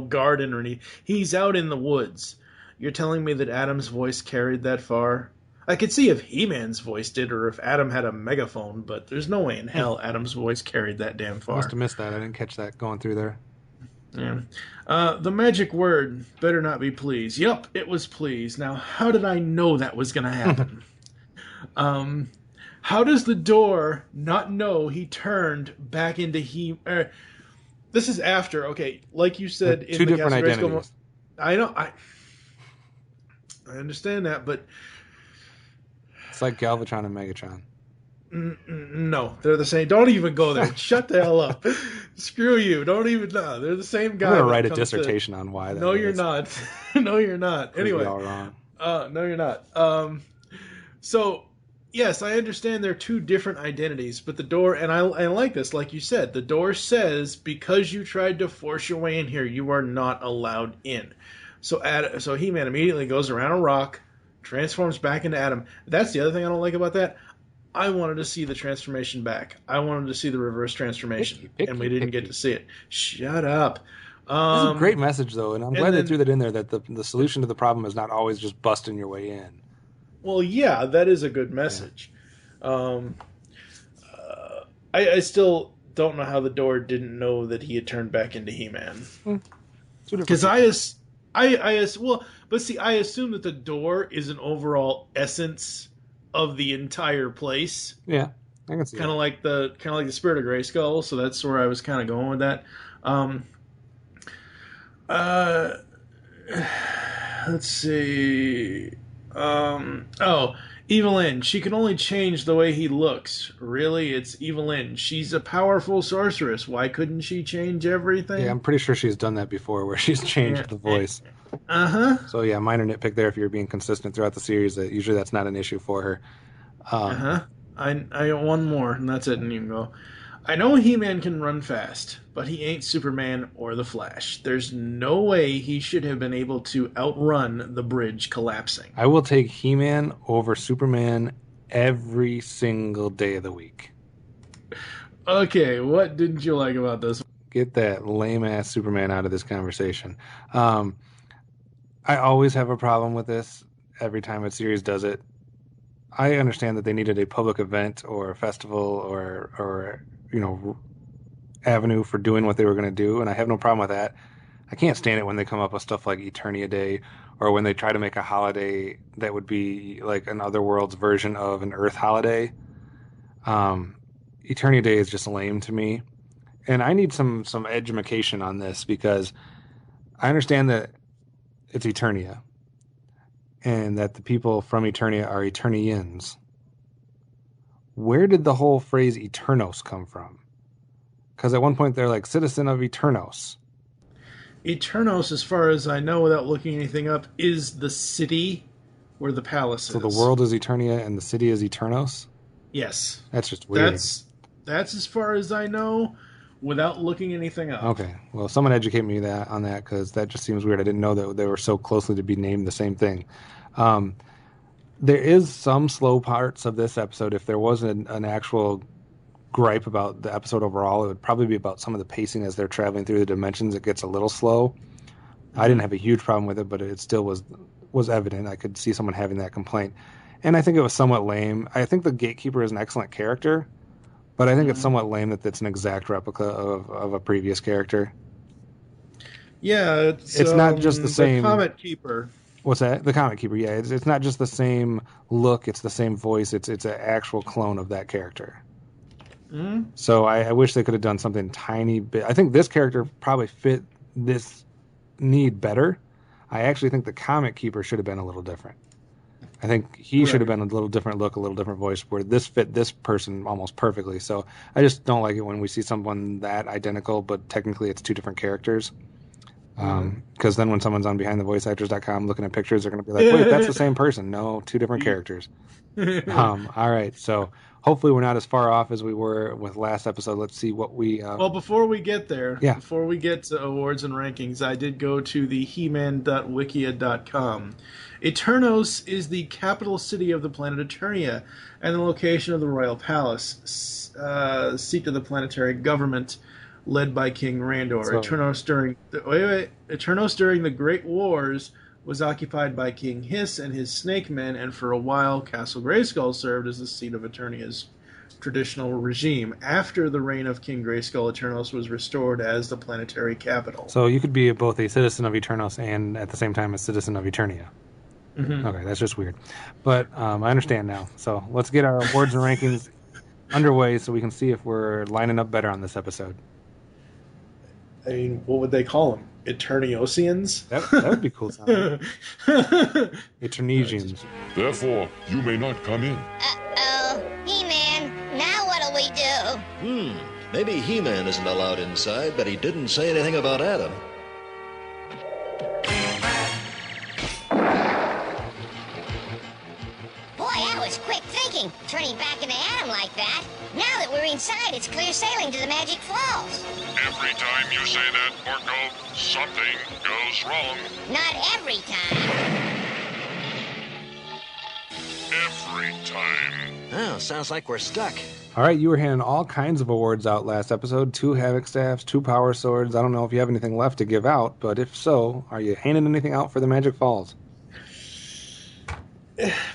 garden or anything. He's out in the woods. You're telling me that Adam's voice carried that far? I could see if He-Man's voice did or if Adam had a megaphone, but there's no way in hell Adam's voice carried that damn far. I must have missed that. I didn't catch that going through there. Yeah. The magic word better not be please. Yup, it was please. Now, how did I know that was going to happen? How does the door not know he turned back into this is after, okay, like you said. Two different identities. I know, I understand that, but... It's like Galvatron and Megatron. No, they're the same. Don't even go there. Shut the hell up. Screw you. Don't even. No, they're the same guy. I'm gonna write a dissertation on why that. No, you're not. No, you're not. Anyway, all wrong. No, you're not. So yes, I understand they're two different identities, but the door, and I like this, like you said, the door says because you tried to force your way in here, you are not allowed in. So He-Man immediately goes around a rock, transforms back into Adam. That's the other thing I don't like about that. I wanted to see the transformation back. I wanted to see the reverse transformation, and we didn't get to see it. Shut up. This is a great message, though, and I'm glad they threw that in there, that the solution to the problem is not always just busting your way in. Well, yeah, that is a good message. Yeah. I still don't know how the door didn't know that he had turned back into He-Man. Because I assume that the door is an overall essence of the entire place. Yeah, I can see. Kind of like the spirit of Grayskull. So that's where I was kind of going with that. Let's see. Evelyn. She can only change the way he looks. Really, it's Evelyn. She's a powerful sorceress. Why couldn't she change everything? Yeah, I'm pretty sure she's done that before, where she's changed the voice. So yeah, minor nitpick there. If you're being consistent throughout the series, that usually that's not an issue for her. I got one more, and that's it. And you can go. I know He-Man can run fast, but he ain't Superman or the Flash. There's no way he should have been able to outrun the bridge collapsing. I will take He-Man over Superman every single day of the week. Okay, what didn't you like about this? Get that lame-ass Superman out of this conversation. I always have a problem with this every time a series does it. I understand that they needed a public event or a festival or avenue for doing what they were going to do, and I have no problem with that. I can't stand it when they come up with stuff like Eternia Day, or when they try to make a holiday that would be like an Otherworld's version of an Earth holiday. Eternia Day is just lame to me, and I need some education on this, because I understand that it's Eternia, and that the people from Eternia are Eternians. where did the whole phrase Eternos come from? Because at one point they're like, citizen of Eternos. Eternos, as far as I know, without looking anything up, is the city where the palace is. So the world is Eternia and the city is Eternos? Yes. That's just weird. That's as far as I know, without looking anything up. Okay. Well, someone educate me on that, because that just seems weird. I didn't know that they were so closely to be named the same thing. There is some slow parts of this episode. If there was an actual gripe about the episode overall, it would probably be about some of the pacing as they're traveling through the dimensions. It gets a little slow. I didn't have a huge problem with it, but it still was evident. I could see someone having that complaint. And I think it was somewhat lame. I think the Gatekeeper is an excellent character, but I think it's somewhat lame that it's an exact replica of a previous character. Yeah, it's not just the same. The Comet Keeper. What's that? The Comet Keeper, yeah. It's not just the same look, it's the same voice. It's an actual clone of that character. Mm-hmm. So I wish they could have done something tiny bit. I think this character probably fit this need better. I actually think the Comet Keeper should have been a little different. I think he should have been a little different look, a little different voice, where this fit this person almost perfectly. So I just don't like it when we see someone that identical, but technically it's two different characters. Because then when someone's on BehindTheVoiceActors.com looking at pictures, they're going to be like, wait, that's the same person. No, two different characters. All right, so hopefully we're not as far off as we were with last episode. Let's see what we... Well, before we get there, before we get to awards and rankings, I did go to the He-Man.wikia.com. Eternos is the capital city of the planet Eternia and the location of the royal palace, seat of the planetary government led by King Randor. Eternos during the Great Wars was occupied by King Hiss and his snake men, and for a while Castle Grayskull served as the seat of Eternia's traditional regime. After the reign of King Grayskull, Eternos was restored as the planetary capital. So you could be both a citizen of Eternos and at the same time a citizen of Eternia. Mm-hmm. Okay, that's just weird. But I understand now. So let's get our awards and rankings underway so we can see if we're lining up better on this episode. I mean, what would they call them? Eterniosians? That would be cool. Eternesians. Therefore, you may not come in. Uh-oh. He-Man, now what'll we do? Maybe He-Man isn't allowed inside, but he didn't say anything about Adam. Boy, that was quick thinking, turning back into Adam like that. Now that we're inside, it's clear sailing to the Magic Falls. Every time you say that, Orko, something goes wrong. Not every time. Every time. Oh, sounds like we're stuck. All right, you were handing all kinds of awards out last episode. 2 Havoc Staffs, 2 Power Swords. I don't know if you have anything left to give out, but if so, are you handing anything out for the Magic Falls?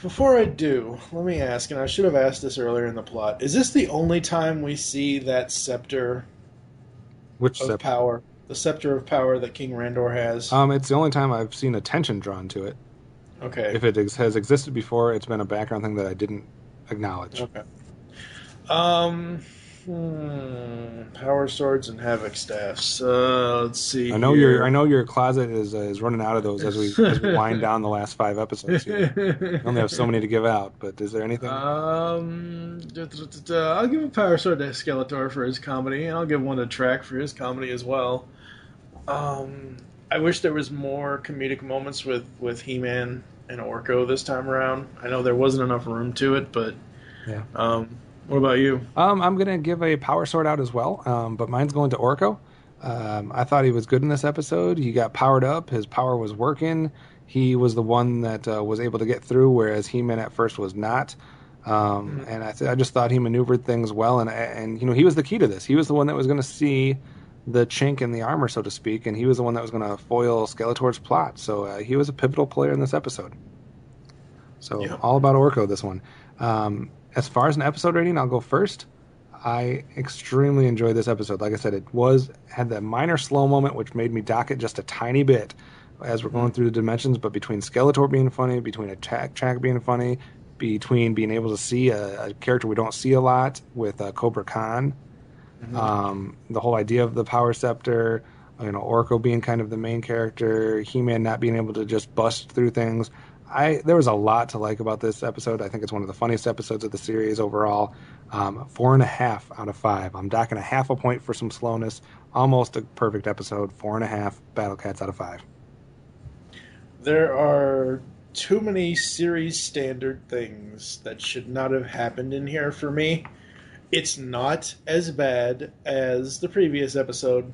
Before I do, let me ask, and I should have asked this earlier in the plot, is this the only time we see that scepter of power? The scepter of power that King Randor has? It's the only time I've seen attention drawn to it. Okay. If it has existed before, it's been a background thing that I didn't acknowledge. Okay. Power swords and havoc staffs. Let's see. I know your closet is running out of those as we wind down the last 5 episodes here. We only have so many to give out, but is there anything? I'll give a power sword to Skeletor for his comedy, and I'll give one to Track for his comedy as well. I wish there was more comedic moments with He-Man and Orko this time around. I know there wasn't enough room to it, but yeah. What about you? I'm going to give a power sword out as well, but mine's going to Orko. I thought he was good in this episode. He got powered up. His power was working. He was the one that was able to get through, whereas He-Man at first was not. And I just thought he maneuvered things well, and he was the key to this. He was the one that was going to see the chink in the armor, so to speak, and he was the one that was going to foil Skeletor's plot. So he was a pivotal player in this episode. So all about Orko, this one. As far as an episode rating, I'll go first. I extremely enjoyed this episode. Like I said, it had that minor slow moment, which made me dock it just a tiny bit as we're going through the dimensions. But between Skeletor being funny, between Attack being funny, between being able to see a character we don't see a lot with Cobra Khan, the whole idea of the Power Scepter, Orko being kind of the main character, He-Man not being able to just bust through things. there was a lot to like about this episode. I think it's one of the funniest episodes of the series overall. 4.5 out of 5. I'm docking a half a point for some slowness. Almost a perfect episode. 4.5 Battle Cats out of 5. There are too many series standard things that should not have happened in here for me. It's not as bad as the previous episode,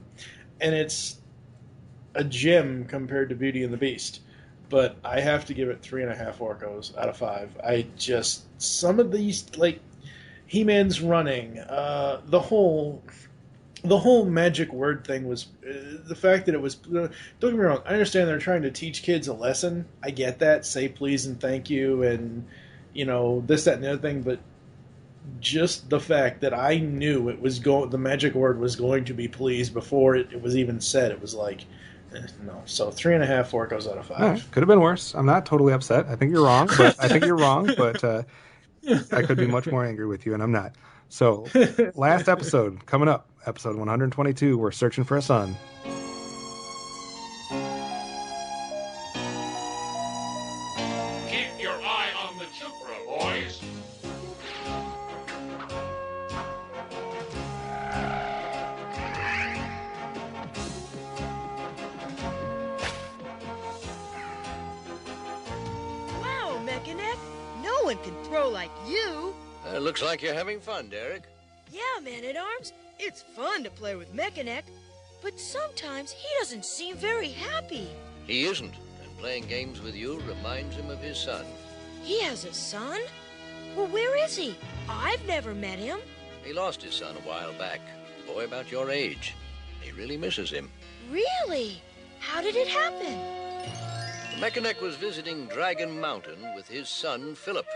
and it's a gem compared to Beauty and the Beast. But I have to give it 3.5 Orcos out of 5. Some of these, like He-Man's running, the whole magic word thing was the fact that it was. Don't get me wrong. I understand they're trying to teach kids a lesson. I get that. Say please and thank you, and this, that, and the other thing. But just the fact that I knew the magic word was going to be please before it was even said. It was like. No, so 3.5 Orcos out of 5. Right. Could have been worse. I'm not totally upset. I think you're wrong, but I could be much more angry with you, and I'm not. So, last episode coming up, episode 122. We're searching for a son. Keep your eye on the Chupra, boys. No one can throw like you. Looks like you're having fun, Derek. Yeah, Man-at-Arms. It's fun to play with Mechaneck, but sometimes he doesn't seem very happy. He isn't, and playing games with you reminds him of his son. He has a son? Well, where is he? I've never met him. He lost his son a while back, a boy about your age. He really misses him. Really? How did it happen? Mechaneck was visiting Dragon Mountain with his son, Philip.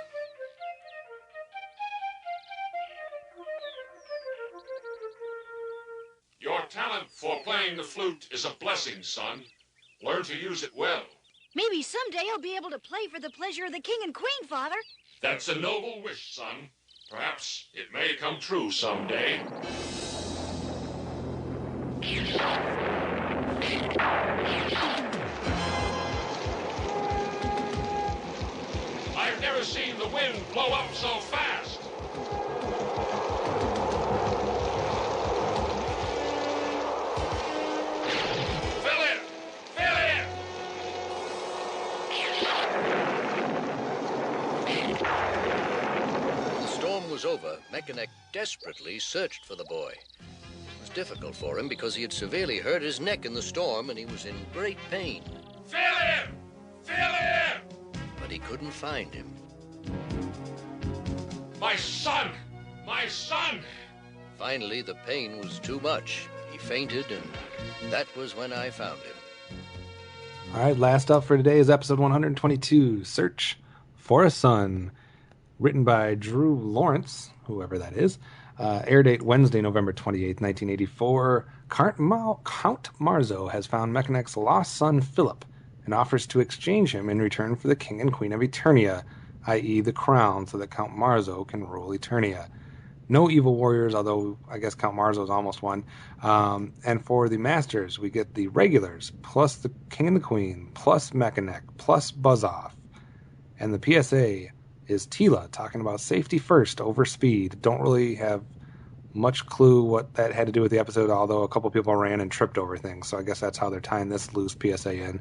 Your talent for playing the flute is a blessing, son. Learn to use it well. Maybe someday I'll be able to play for the pleasure of the king and queen, Father. That's a noble wish, son. Perhaps it may come true someday. I've never seen the wind blow up so fast. Fill in! Fill in! When the storm was over, Mechaneck desperately searched for the boy. It was difficult for him because he had severely hurt his neck in the storm and he was in great pain. Fill in! Fill in! But he couldn't find him. My son! My son! Finally, the pain was too much. He fainted, and that was when I found him. All right, last up for today is episode 122, Search for a Son, written by Drew Lawrence, whoever that is. Air date Wednesday, November 28th, 1984. Count Marzo has found Mechaneck's lost son, Philip, and offers to exchange him in return for the King and Queen of Eternia, i.e. the crown, so that Count Marzo can rule Eternia. No evil warriors, although I guess Count Marzo is almost one. And for the Masters, we get the regulars, plus the King and the Queen, plus Mechaneck, plus Buzz-Off. And the PSA is Tila talking about safety first over speed. Don't really have much clue what that had to do with the episode, although a couple people ran and tripped over things. So I guess that's how they're tying this loose PSA in.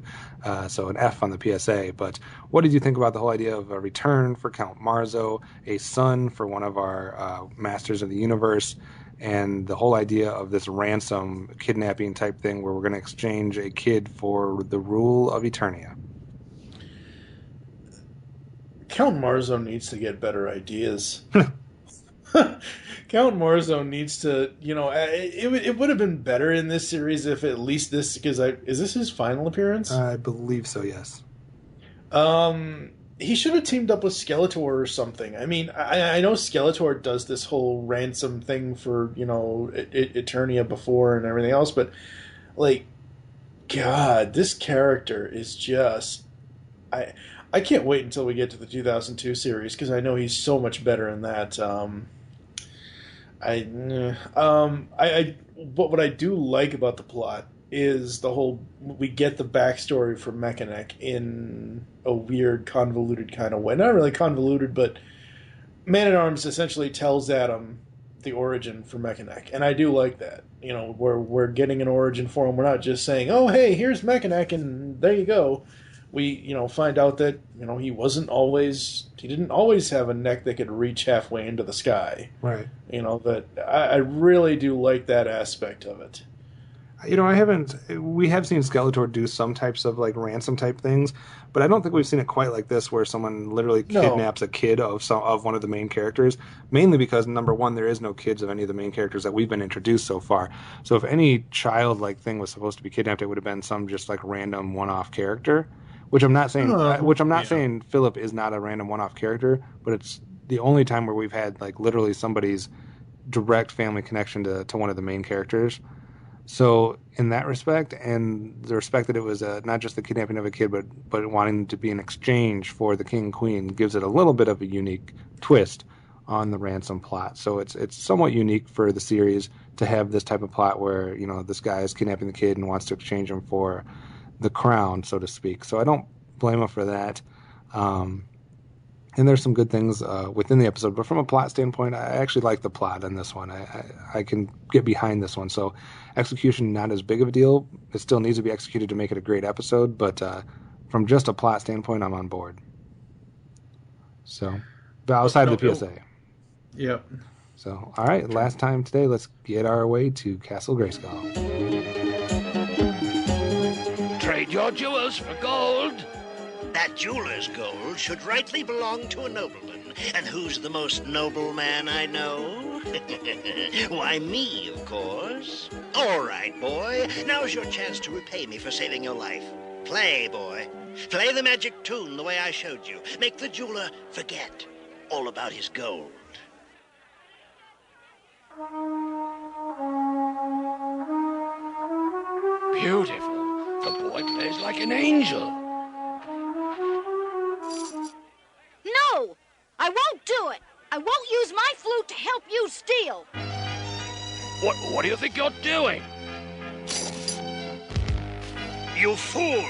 So an F on the PSA. But what did you think about the whole idea of a return for Count Marzo, a son for one of our Masters of the Universe, and the whole idea of this ransom kidnapping type thing where we're going to exchange a kid for the rule of Eternia? Count Marzo needs to get better ideas. Count Marzo needs to, it would have been better in this series if at least this, because is this his final appearance? I believe so, yes. He should have teamed up with Skeletor or something. I mean, I know Skeletor does this whole ransom thing for, Eternia before and everything else, but, God, this character is just... I can't wait until we get to the 2002 series, because I know he's so much better in that. But what I do like about the plot is the whole, we get the backstory for Mechanic in a weird, convoluted kind of way. Not really convoluted, but Man-at-Arms essentially tells Adam the origin for Mechanic, and I do like that. You know, we're getting an origin for him. We're not just saying, oh, hey, here's Mechanic, and there you go. We, you know, find out that, you know, he didn't always have a neck that could reach halfway into the sky. Right. You know, that I really do like that aspect of it. You know, we have seen Skeletor do some types of, like, ransom type things, but I don't think we've seen it quite like this, where someone literally kidnaps a kid of one of the main characters, mainly because, number one, there is no kids of any of the main characters that we've been introduced so far. So if any childlike thing was supposed to be kidnapped, it would have been some just, like, random one-off character, which I'm not saying, saying Philip is not a random one-off character, but it's the only time where we've had, like, literally somebody's direct family connection to one of the main characters. So in that respect, and the respect that it was not just the kidnapping of a kid, but wanting to be an exchange for the king and queen, gives it a little bit of a unique twist on the ransom plot. So it's somewhat unique for the series to have this type of plot where, you know, this guy is kidnapping the kid and wants to exchange him for the crown, so to speak. So I don't blame him for that. And there's some good things within the episode, but from a plot standpoint, I actually like the plot in this one. I can get behind this one. So execution, not as big of a deal. It still needs to be executed to make it a great episode, but from just a plot standpoint, I'm on board. So, but outside of the PSA. Yep. So, all right, last time today, let's get our way to Castle Grayskull. Trade your jewels for gold. That jeweler's gold should rightly belong to a nobleman. And who's the most noble man I know? Why, me, of course. All right, boy. Now's your chance to repay me for saving your life. Play, boy. Play the magic tune the way I showed you. Make the jeweler forget all about his gold. Beautiful. The boy plays like an angel. No! I won't do it! I won't use my flute to help you steal! What do you think you're doing? You fool!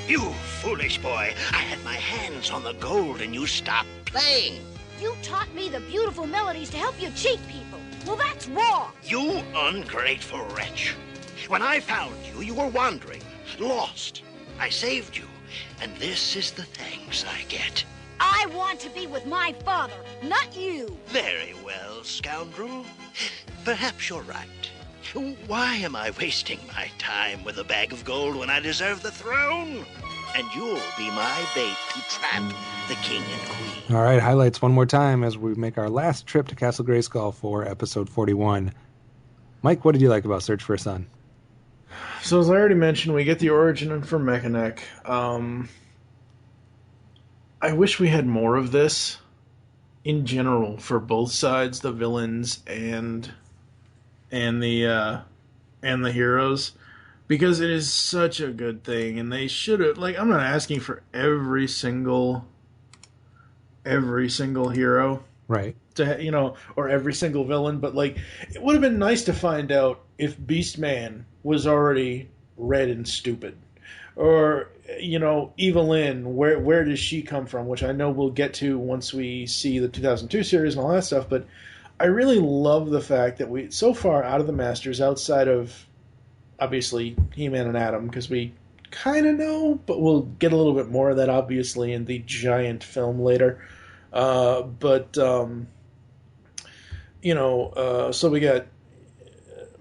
You foolish boy. I had my hands on the gold and you stopped playing. You taught me the beautiful melodies to help you cheat people. Well, that's wrong. You ungrateful wretch. When I found you, you were wandering, lost. I saved you, and this is the thanks I get. I want to be with my father, not you. Very well, scoundrel. Perhaps you're right. Why am I wasting my time with a bag of gold when I deserve the throne? And you'll be my bait to trap the king and queen. All right, highlights one more time as we make our last trip to Castle Grayskull for episode 41. Mike, what did you like about Search for a Son? So as I already mentioned, we get the origin for Mechanic. I wish we had more of this in general for both sides, the villains and the heroes, because it is such a good thing, and they should have, like, I'm not asking for every single hero, right, to, you know, or every single villain, but like, it would have been nice to find out if Beastman was already red and stupid, or, you know, Evelyn, where does she come from, which I know we'll get to once we see the 2002 series and all that stuff. But I really love the fact that we, so far out of the Masters, outside of obviously He-Man and Adam, because we kind of know, but we'll get a little bit more of that obviously in the giant film later. You know, so we got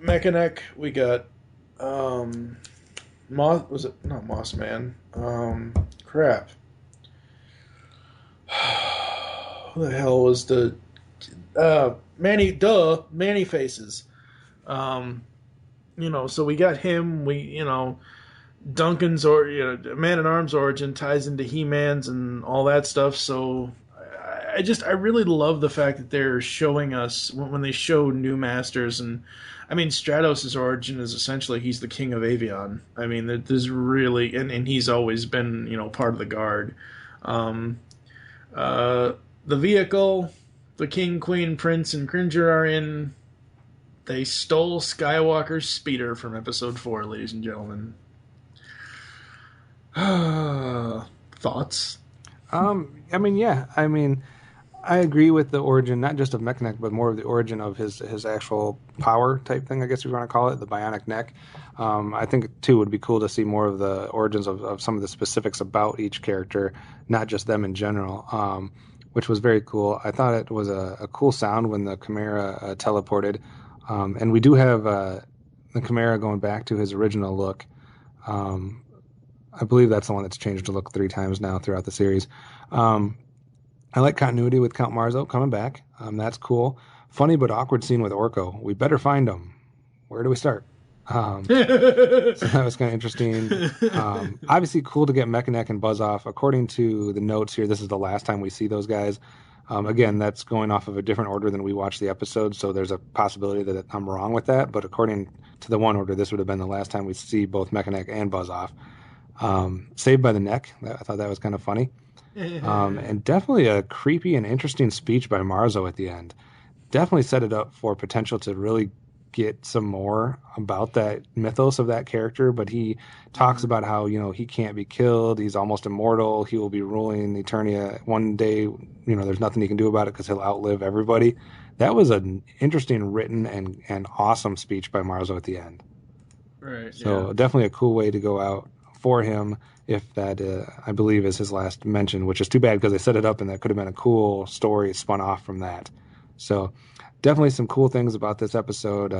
Mechanic, we got was it not Moss Man? Crap. Who the hell was the Manny Faces? You know, so we got him. Duncan's or Man-at-Arms origin ties into He-Man's and all that stuff. So I really love the fact that they're showing us when they show new masters. And I mean, Stratos' origin is essentially he's the king of Avion. I mean, there's really, and he's always been, part of the guard. The vehicle, The King, Queen, Prince, and Cringer are in. They stole Skywalker's speeder from Episode 4, ladies and gentlemen. Thoughts? I agree with the origin, not just of Mechanic, but more of the origin of his actual power type thing, I guess you want to call it, the bionic neck. I think, too, it would be cool to see more of the origins of some of the specifics about each character, not just them in general, which was very cool. I thought it was a cool sound when the Chimera teleported. And we do have the Chimera going back to his original look. I believe that's the one that's changed to look 3 times now throughout the series. I like continuity with Count Marzo coming back. That's cool. Funny but awkward scene with Orko. We better find him. Where do we start? So that was kind of interesting. Obviously cool to get Mechanic and Buzz off. According to the notes here, this is the last time we see those guys. Again, that's going off of a different order than we watched the episode, so there's a possibility that I'm wrong with that. But according to the one order, this would have been the last time we see both Mechanic and Buzz off. Saved by the neck. I thought that was kind of funny. And definitely a creepy and interesting speech by Marzo at the end. Definitely set it up for potential to really get some more about that mythos of that character, but he talks about how, he can't be killed, he's almost immortal, he will be ruling Eternia one day, there's nothing he can do about it because he'll outlive everybody. That was an interesting written and awesome speech by Marzo at the end. Right. So definitely a cool way to go out for him, if that, I believe, is his last mention, which is too bad because they set it up and that could have been a cool story spun off from that. So definitely some cool things about this episode,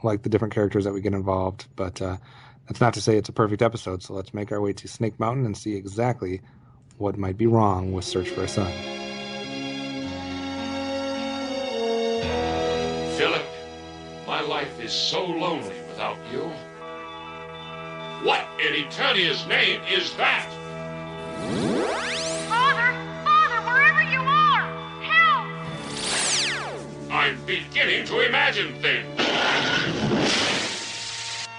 like the different characters that we get involved. But that's not to say it's a perfect episode, so let's make our way to Snake Mountain and see exactly what might be wrong with Search for a Son. Philip, my life is so lonely without you. What in Eternia's name is that? Father, wherever you are, help! I'm beginning to imagine things.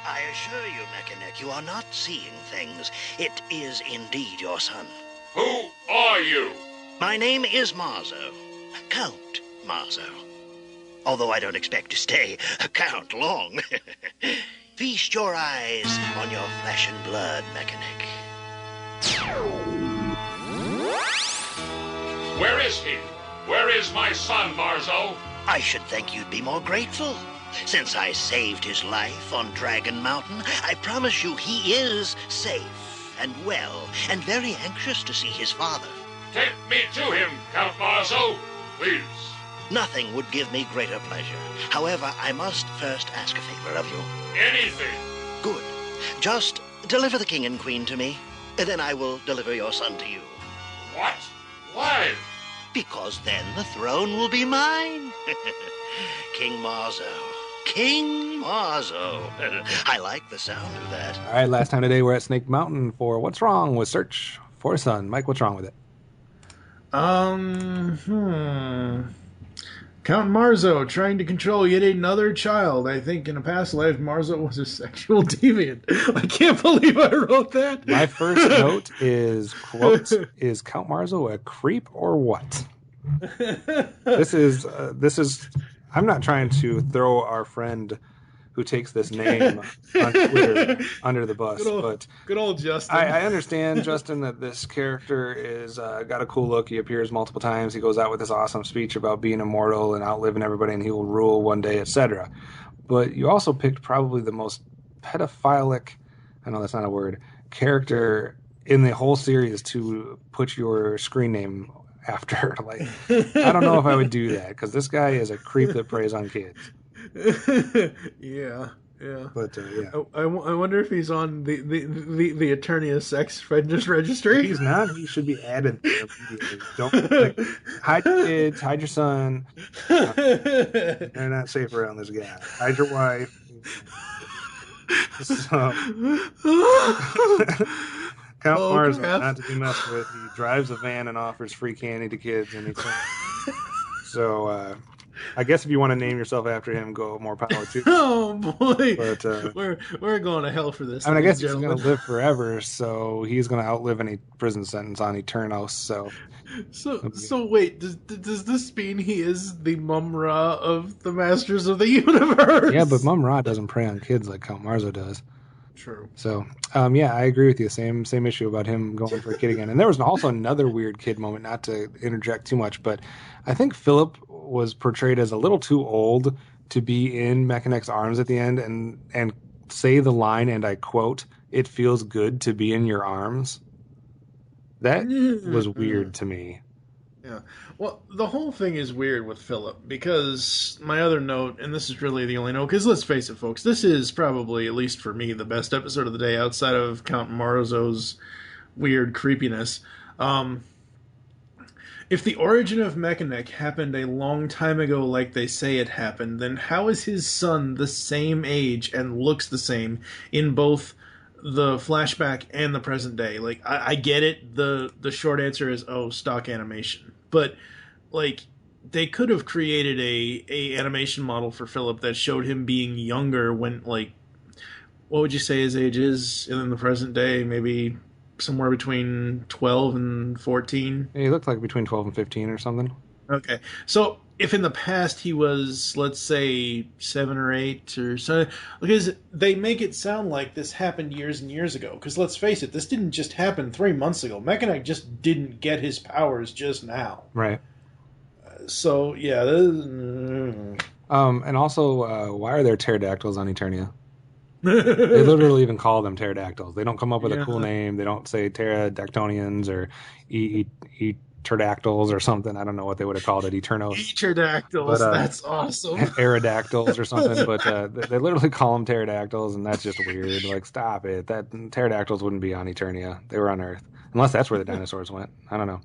I assure you, Mechanic, you are not seeing things. It is indeed your son. Who are you? My name is Marzo. Count Marzo. Although I don't expect to stay a count long. Feast your eyes on your flesh and blood, Mechanic. Where is he? Where is my son, Marzo? I should think you'd be more grateful. Since I saved his life on Dragon Mountain, I promise you he is safe and well, and very anxious to see his father. Take me to him, Count Marzo, please. Nothing would give me greater pleasure. However, I must first ask a favor of you. Anything. Good. Just deliver the king and queen to me, and then I will deliver your son to you. What? Why? Because then the throne will be mine. King Marzo. King Marzo. I like the sound of that. All right, last time today we're at Snake Mountain for What's Wrong with Search for a Son. Mike, what's wrong with it? Count Marzo trying to control yet another child. I think in a past life, Marzo was a sexual deviant. I can't believe I wrote that. My first note is, quote, is Count Marzo a creep or what? This is, I'm not trying to throw our friend who takes this name on Twitter under the bus. Good old Justin. I understand, Justin, that this character is got a cool look. He appears multiple times. He goes out with this awesome speech about being immortal and outliving everybody, and he will rule one day, etc. But you also picked probably the most pedophilic, I know that's not a word, character in the whole series to put your screen name after. Like, I don't know if I would do that, because this guy is a creep that preys on kids. Yeah. But yeah, I wonder if he's on the Eternia sex registry. He's not. He should be added there immediately. Don't hide your kids, hide your son. They're not safe around this guy. Hide your wife. Count Marzo, not to be messed with. He drives a van and offers free candy to kids, and so I guess if you want to name yourself after him, go more power to you. Oh boy, But we're going to hell for this. I mean, I guess he's going to live forever, so he's going to outlive any prison sentence on Eternos. So wait, does this mean he is the Mum-Ra of the Masters of the Universe? Yeah, but Mum-Ra doesn't prey on kids like Count Marzo does. True. So, yeah, I agree with you. Same issue about him going for a kid again. And there was also another weird kid moment, not to interject too much, but I think Philip was portrayed as a little too old to be in Mechanek's arms at the end and say the line, and I quote, "It feels good to be in your arms." That was weird to me. Yeah. Well, the whole thing is weird with Philip because my other note, and this is really the only note, because let's face it, folks, this is probably, at least for me, the best episode of the day outside of Count Marzo's weird creepiness. If the origin of Mechanek happened a long time ago like they say it happened, then how is his son the same age and looks the same in both the flashback and the present day? Like, I get it. The short answer is, stock animation. But, like, they could have created a animation model for Philip that showed him being younger when, like, what would you say his age is in the present day? Maybe somewhere between 12 and 14? He looked like between 12 and 15 or something. Okay. So if in the past he was, let's say, 7 or 8 or so, because they make it sound like this happened years and years ago. Because let's face it, this didn't just happen 3 months ago. Mechanek just didn't get his powers just now. Right. So, yeah. And also, why are there pterodactyls on Eternia? They literally even call them pterodactyls. They don't come up with a cool name. They don't say pterodactonians or pterodactyls or something. I don't know what they would have called it. Eternos. Pterodactyls. That's awesome. Aerodactyls or something. But they literally call them pterodactyls, and that's just weird. Like, stop it. That pterodactyls wouldn't be on Eternia. They were on Earth. Unless that's where the dinosaurs went. I don't know.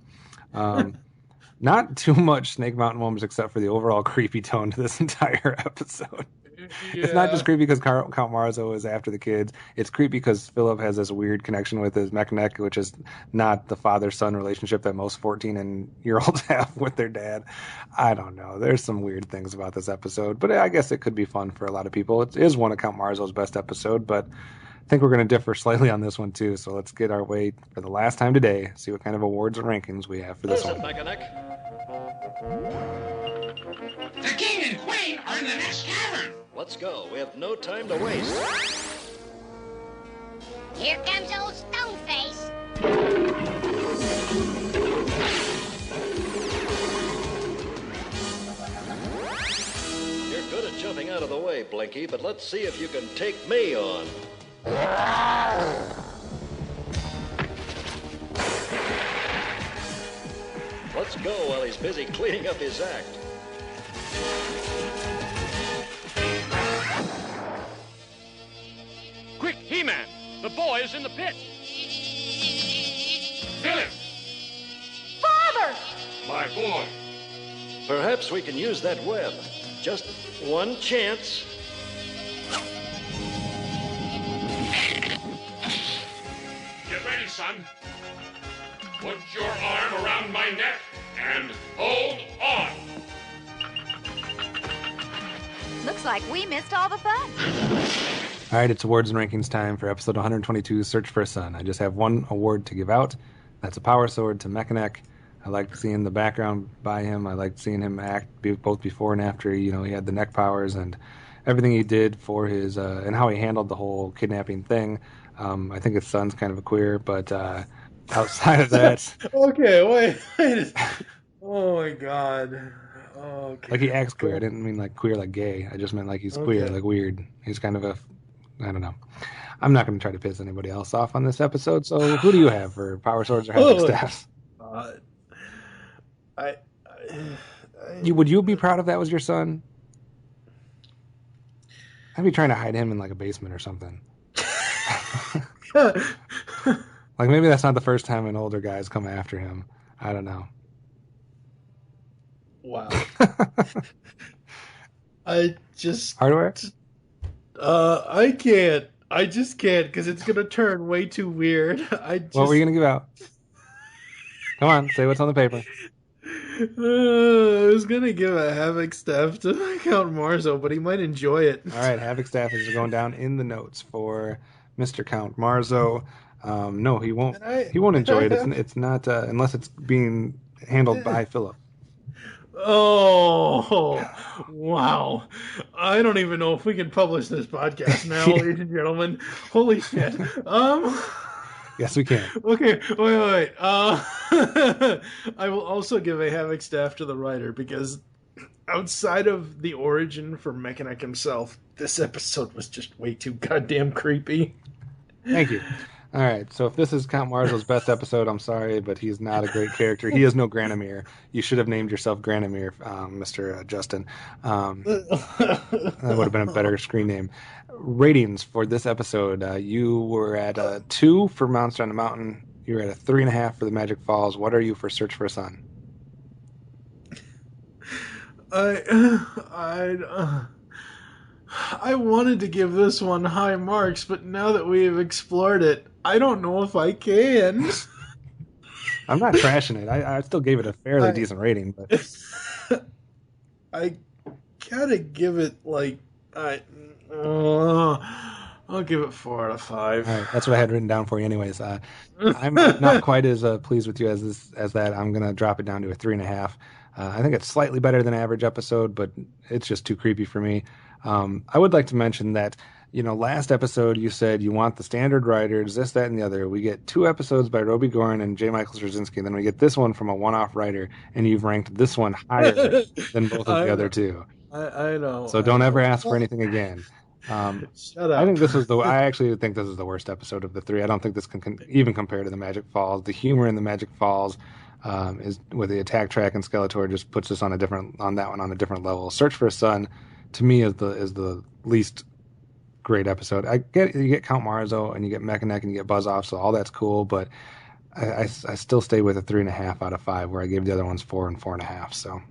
Not too much Snake Mountain moments except for the overall creepy tone to this entire episode. Yeah. It's not just creepy because Count Marzo is after the kids. It's creepy because Philip has this weird connection with his Mechanek, which is not the father-son relationship that most 14-year-olds have with their dad. I don't know. There's some weird things about this episode, but I guess it could be fun for a lot of people. It is one of Count Marzo's best episode, but I think we're going to differ slightly on this one too. So let's get our way for the last time today. See what kind of awards and rankings we have for this one. The king and queen are in the next cavern. Let's go. We have no time to waste. Here comes old Stoneface. You're good at jumping out of the way, Blinky, but let's see if you can take me on. Let's go while he's busy cleaning up his act. Quick, He-Man! The boy is in the pit! Kill him! Father! My boy! Perhaps we can use that web. Just one chance. Get ready, son. Put your arm around my neck and hold on. Looks like we missed all the fun. All right, it's awards and rankings time for episode 122, Search for a Son. I just have one award to give out. That's a power sword to Mechanek. I liked seeing the background by him. I liked seeing him act both before and after. He had the neck powers and everything he did for his and how he handled the whole kidnapping thing. I think his son's kind of a queer, but outside of that, okay, wait. Oh my god. Okay. Like he acts queer. I didn't mean like queer like gay. I just meant like he's queer, like weird. He's kind of I don't know. I'm not going to try to piss anybody else off on this episode. So who do you have for power swords or havoc staffs? Would you be proud if that was your son? I'd be trying to hide him in like a basement or something. Like maybe that's not the first time an older guy's come after him. I don't know. Wow. I just hardware. I can't. I just can't because it's gonna turn way too weird. What were you gonna give out? Come on, say what's on the paper. I was gonna give a Havoc staff to Count Marzo, but he might enjoy it. All right, Havoc staff is going down in the notes for Mr. Count Marzo. No, he won't. He won't enjoy it. It's not unless it's being handled by Philip. Oh, wow. I don't even know if we can publish this podcast now, ladies and gentlemen. Holy shit. Yes, we can. Okay, wait. I will also give a Havoc staff to the writer because outside of the origin for Mechanic himself, this episode was just way too goddamn creepy. Thank you. All right, so if this is Count Marzo's best episode, I'm sorry, but he's not a great character. He is no Granomir. You should have named yourself Granomir, Mr. Justin. That would have been a better screen name. Ratings for this episode. You were at a 2 for Monster on the Mountain. You were at a 3.5 for the Magic Falls. What are you for Search for a Sun? I wanted to give this one high marks, but now that we've explored it, I don't know if I can. I'm not trashing it. I still gave it a fairly decent rating, but I gotta give it I'll give it 4 out of 5. All right, that's what I had written down for you, anyways. I'm not quite as pleased with you as that. I'm gonna drop it down to a 3.5. I think it's slightly better than average episode, but it's just too creepy for me. I would like to mention that, last episode you said you want the standard writers, this, that, and the other. We get 2 episodes by Roby Gorin and J. Michael Straczynski, and then we get this one from a one-off writer, and you've ranked this one higher than both of the other two. I know. So don't ever ask for anything again. Shut up. I actually think this is the worst episode of the 3. I don't think this can even compare to the Magic Falls. The humor in the Magic Falls is with the attack track and Skeletor just puts us on a different level. Search for a Sun, to me, is the least great episode. You get Count Marzo and you get Mechanic and you get Buzz Off, so all that's cool, but I still stay with a 3.5 out of 5, where I gave the other ones 4 and 4.5. So,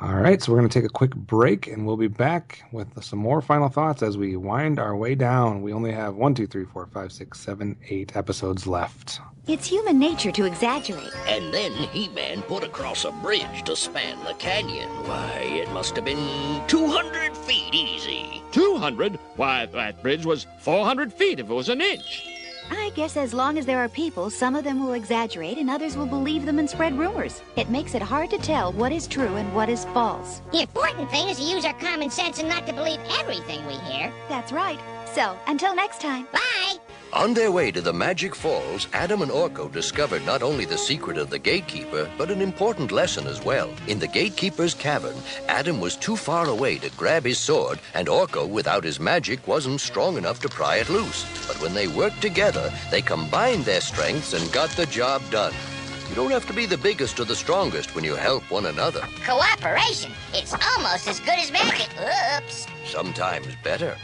all right, so we're going to take a quick break, and we'll be back with some more final thoughts as we wind our way down. We only have 1, 2, 3, 4, 5, 6, 7, 8 episodes left. It's human nature to exaggerate. And then He-Man put across a bridge to span the canyon. Why, it must have been 200 feet easy. 200? Why, that bridge was 400 feet if it was an inch. I guess as long as there are people, some of them will exaggerate and others will believe them and spread rumors. It makes it hard to tell what is true and what is false. The important thing is to use our common sense and not to believe everything we hear. That's right. So, until next time. Bye! On their way to the Magic Falls, Adam and Orko discovered not only the secret of the gatekeeper, but an important lesson as well. In the gatekeeper's cavern, Adam was too far away to grab his sword, and Orko, without his magic, wasn't strong enough to pry it loose. But when they worked together, they combined their strengths and got the job done. You don't have to be the biggest or the strongest when you help one another. Cooperation. It's almost as good as magic. Oops. Sometimes better.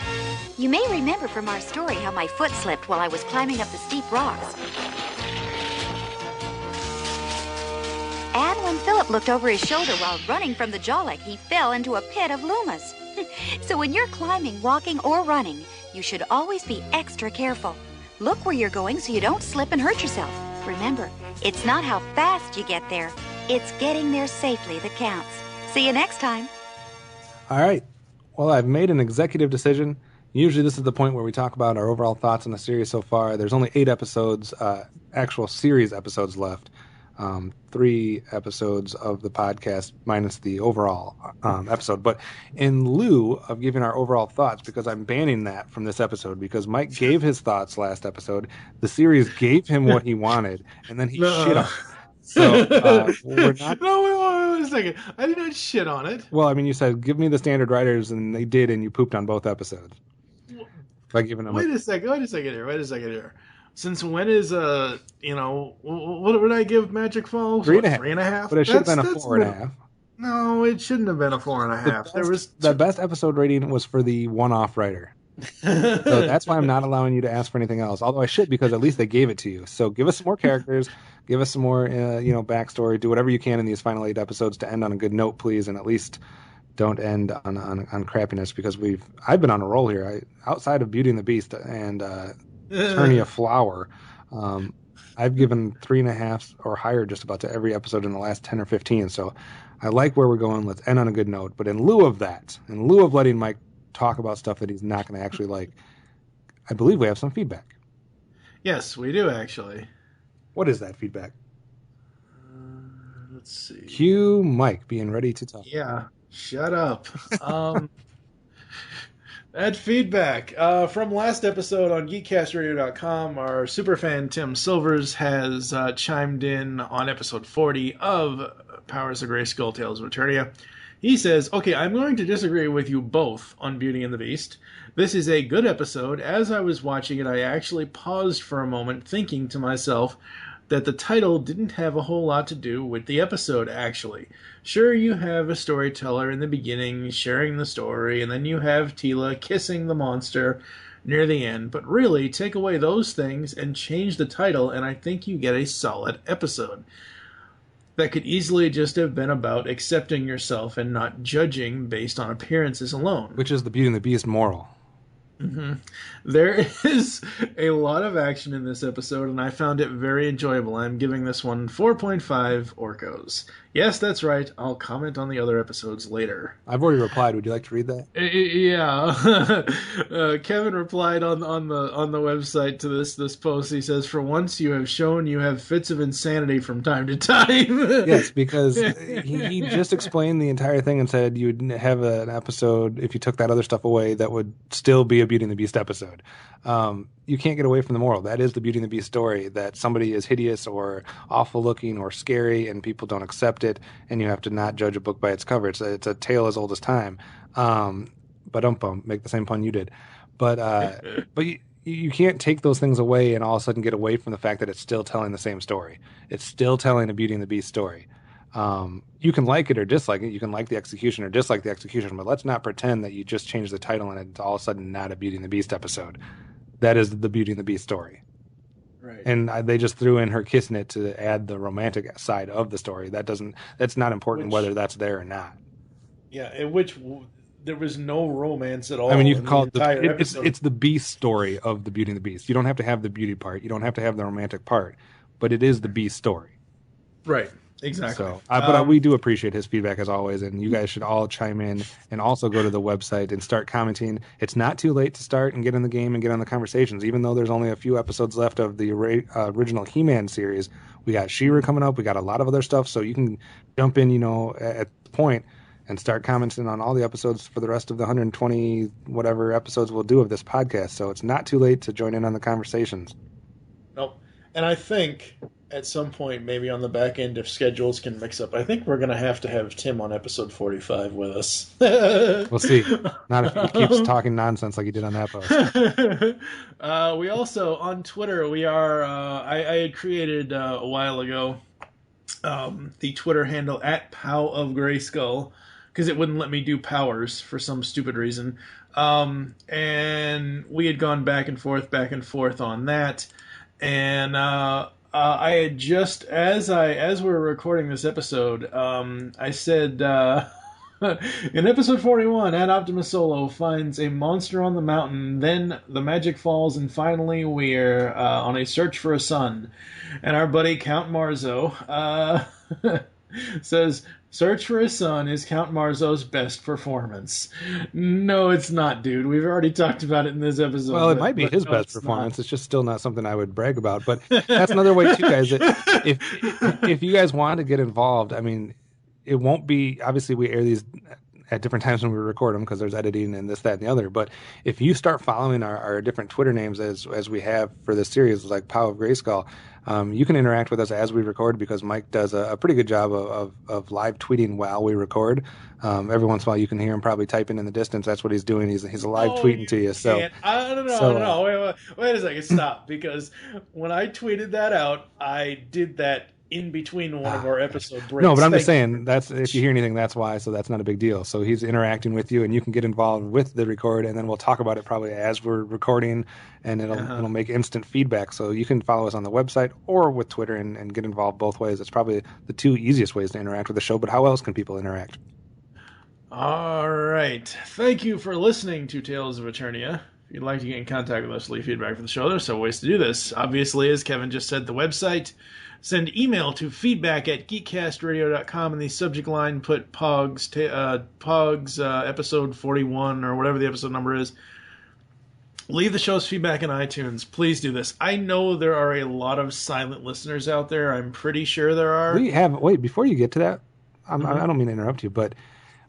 You may remember from our story how my foot slipped while I was climbing up the steep rocks. And when Philip looked over his shoulder while running from the Jolek, he fell into a pit of Lumas. So when you're climbing, walking, or running, you should always be extra careful. Look where you're going so you don't slip and hurt yourself. Remember, it's not how fast you get there, it's getting there safely that counts. See you next time. All right. Well, I've made an executive decision. Usually this is the point where we talk about our overall thoughts on the series so far. There's only 8 episodes, actual series episodes left. 3 episodes of the podcast minus the overall episode. But in lieu of giving our overall thoughts, because I'm banning that from this episode, because Mike gave his thoughts last episode, the series gave him what he wanted, and then he shit on it. So we're not. No, wait a second. I did not shit on it. Well, I mean, you said give me the standard writers, and they did, and you pooped on both episodes by giving them. Wait a second here. Since when is what would I give Magic Falls? 3.5. 3.5? But it should have been a 4.5. No, it shouldn't have been a 4.5. The best episode rating was for the one-off writer. So that's why I'm not allowing you to ask for anything else. Although I should, because at least they gave it to you. So give us some more characters, give us some more, backstory. Do whatever you can in these final 8 episodes to end on a good note, please, and at least don't end on crappiness, because I've been on a roll here. Outside of Beauty and the Beast and Eternia Flower, I've given 3.5 or higher just about to every episode in the last 10 or 15. So I like where we're going. Let's end on a good note. But in lieu of that, in lieu of letting Mike talk about stuff that he's not going to actually like, I believe we have some feedback. Yes, we do actually. What is that feedback? Let's see. Cue Mike being ready to talk. Yeah, shut up. That feedback from last episode on GeekCastRadio.com, our superfan Tim Silvers has chimed in on episode 40 of Powers of Grayskull, Tales of Eternia. He says, okay, I'm going to disagree with you both on Beauty and the Beast. This is a good episode. As I was watching it, I actually paused for a moment, thinking to myself that the title didn't have a whole lot to do with the episode, actually. Sure, you have a storyteller in the beginning sharing the story, and then you have Teela kissing the monster near the end, but really, take away those things and change the title, and I think you get a solid episode. That could easily just have been about accepting yourself and not judging based on appearances alone. Which is the Beauty and the Beast moral. Mm-hmm. There is a lot of action in this episode, and I found it very enjoyable. I'm giving this one 4.5 Orcos. Yes, that's right. I'll comment on the other episodes later. I've already replied. Would you like to read that? Yeah. Kevin replied on the website to this post. He says, "For once, you have shown you have fits of insanity from time to time." Yes, because he just explained the entire thing and said you'd have an episode, if you took that other stuff away, that would still be a Beauty and the Beast episode. You can't get away from the moral. That is the Beauty and the Beast story, that somebody is hideous or awful looking or scary and people don't accept it, and you have to not judge a book by its cover. It's a tale as old as time. Make the same pun you did. But you can't take those things away and all of a sudden get away from the fact that it's still telling the same story. It's still telling a Beauty and the Beast story. You can like it or dislike it. You can like the execution or dislike the execution, but let's not pretend that you just changed the title and it's all of a sudden not a Beauty and the Beast episode. That is the Beauty and the Beast story. Right. And they just threw in her kissing it to add the romantic side of the story. That's not important whether that's there or not. Yeah, in which there was no romance at all. I mean, you can call it it's the Beast story of the Beauty and the Beast. You don't have to have the beauty part. You don't have to have the romantic part, but it is the Beast story. Right. Exactly. So, but we do appreciate his feedback as always, and you guys should all chime in and also go to the website and start commenting. It's not too late to start and get in the game and get on the conversations, even though there's only a few episodes left of the original He-Man series. We got She-Ra coming up. We got a lot of other stuff, so you can jump in, at the point and start commenting on all the episodes for the rest of the 120 whatever episodes we'll do of this podcast. So it's not too late to join in on the conversations. Nope. And I think at some point, maybe on the back end, if schedules can mix up, I think we're going to have Tim on episode 45 with us. We'll see. Not if he keeps talking nonsense like he did on that post. We also, on Twitter, we are, I had created a while ago the Twitter handle @PowOfGrayskull, because it wouldn't let me do powers for some stupid reason. And we had gone back and forth on that. And I had just, as we're recording this episode, I said in episode 41, Optimus Solo finds a monster on the mountain, then the magic falls, and finally we're on a search for a son. And our buddy Count Marzo says, "Search for a Son is Count Marzo's best performance." No, it's not, dude. We've already talked about it in this episode. Well, it might be his best performance. It's just still not something I would brag about. But that's another way, too, guys. If you guys want to get involved, I mean, it won't be... Obviously, we air these at different times when we record them because there's editing and this, that, and the other. But if you start following our different Twitter names as we have for this series, like Pow of Grayskull, you can interact with us as we record because Mike does a pretty good job of live tweeting while we record. Every once in a while you can hear him probably typing in the distance. That's what he's doing. He's a live tweeting to you. So I don't know. Wait a second. Stop. Because when I tweeted that out, I did that in between one of our episode breaks. No, but I'm just saying, that's if you hear anything, that's why. So that's not a big deal. So he's interacting with you, and you can get involved with the record, and then we'll talk about it probably as we're recording, and it'll make instant feedback. So you can follow us on the website or with Twitter and get involved both ways. It's probably the two easiest ways to interact with the show. But how else can people interact? All right. Thank you for listening to Tales of Eternia. If you'd like to get in contact with us, leave feedback for the show, there's several ways to do this. Obviously, as Kevin just said, the website. Send email to feedback@geekcastradio.com. In the subject line, put POGS episode 41 or whatever the episode number is. Leave the show's feedback in iTunes. Please do this. I know there are a lot of silent listeners out there. I'm pretty sure there are. Wait, before you get to that, I don't mean to interrupt you, but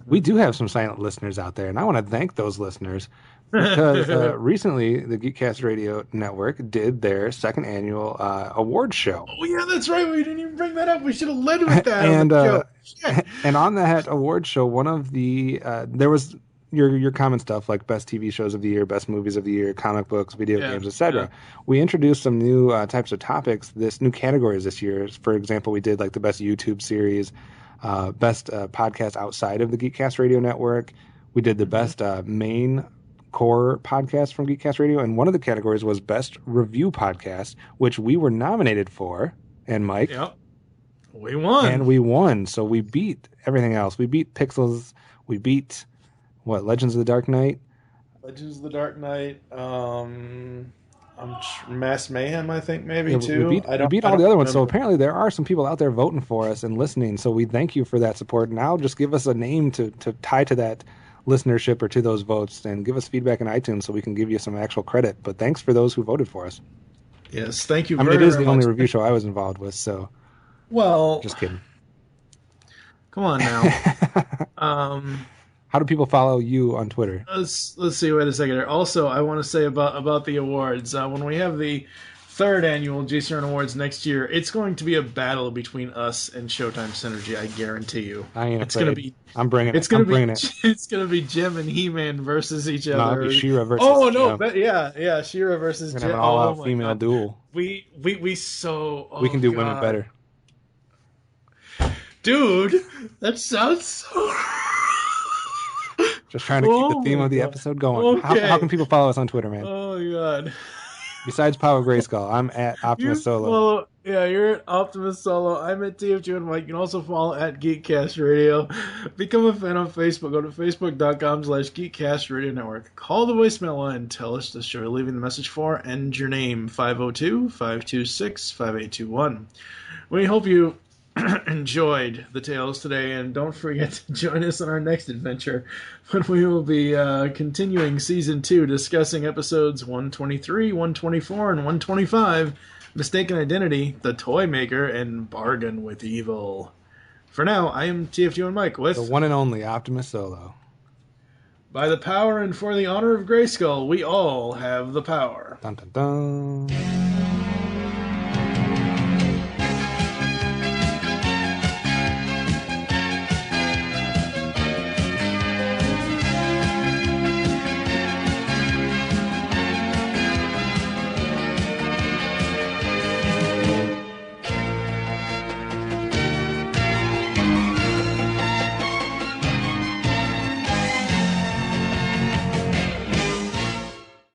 we do have some silent listeners out there, and I want to thank those listeners because recently the Geekcast Radio Network did their second annual award show. Oh, yeah, that's right. We didn't even bring that up. We should have led with that. And on that award show, one of the there was your common stuff like best TV shows of the year, best movies of the year, comic books, video games, etc. Yeah. We introduced some new types of topics, new categories this year. For example, we did like the best YouTube series, best podcast outside of the Geekcast Radio Network. We did the best main core podcast from Geekcast Radio, and one of the categories was best review podcast, which we were nominated for. And Mike, we won. And we won, so we beat everything else. We beat Pixels. We beat Legends of the Dark Knight? Legends of the Dark Knight. Mass Mayhem, I think, maybe, too. We beat all the other ones, so apparently there are some people out there voting for us and listening, so we thank you for that support. Now just give us a name to tie to that listenership or to those votes, and give us feedback in iTunes so we can give you some actual credit. But thanks for those who voted for us. Yes, thank you very much. It is the only much. Review show I was involved with, so... Well... Just kidding. Come on now. How do people follow you on Twitter? Let's see. Wait a second here. Also, I want to say about the awards. When we have the third annual GCRN Awards next year, it's going to be a battle between us and Showtime Synergy. I guarantee you. I ain't it's afraid. Gonna be. I'm bringing it. It's going to be Jim and He-Man versus each other. No, it'll be She-Ra versus. Oh no! Yeah. She-Ra versus Jim. Jim. An all-out female duel. We can do women better. Dude, that sounds so. Just trying to keep the theme of the episode going. Okay. How can people follow us on Twitter, man? Oh, God. Besides Power Grayskull, I'm at Optimus Solo. You're at Optimus Solo. I'm at TFG1Mike. You can also follow at Geekcast Radio. Become a fan on Facebook. Go to facebook.com/Geekcast Radio Network. Call the voicemail line. Tell us the show you're leaving the message for and your name. 502-526-5821. We hope you enjoyed the tales today, and don't forget to join us on our next adventure when we will be continuing season 2, discussing episodes 123, 124, and 125, Mistaken Identity, The Toy Maker, and Bargain with Evil. For now, I am TFG1Mike with the one and only Optimus Solo. By the power and for the honor of Grayskull, we all have the power. Dun dun dun.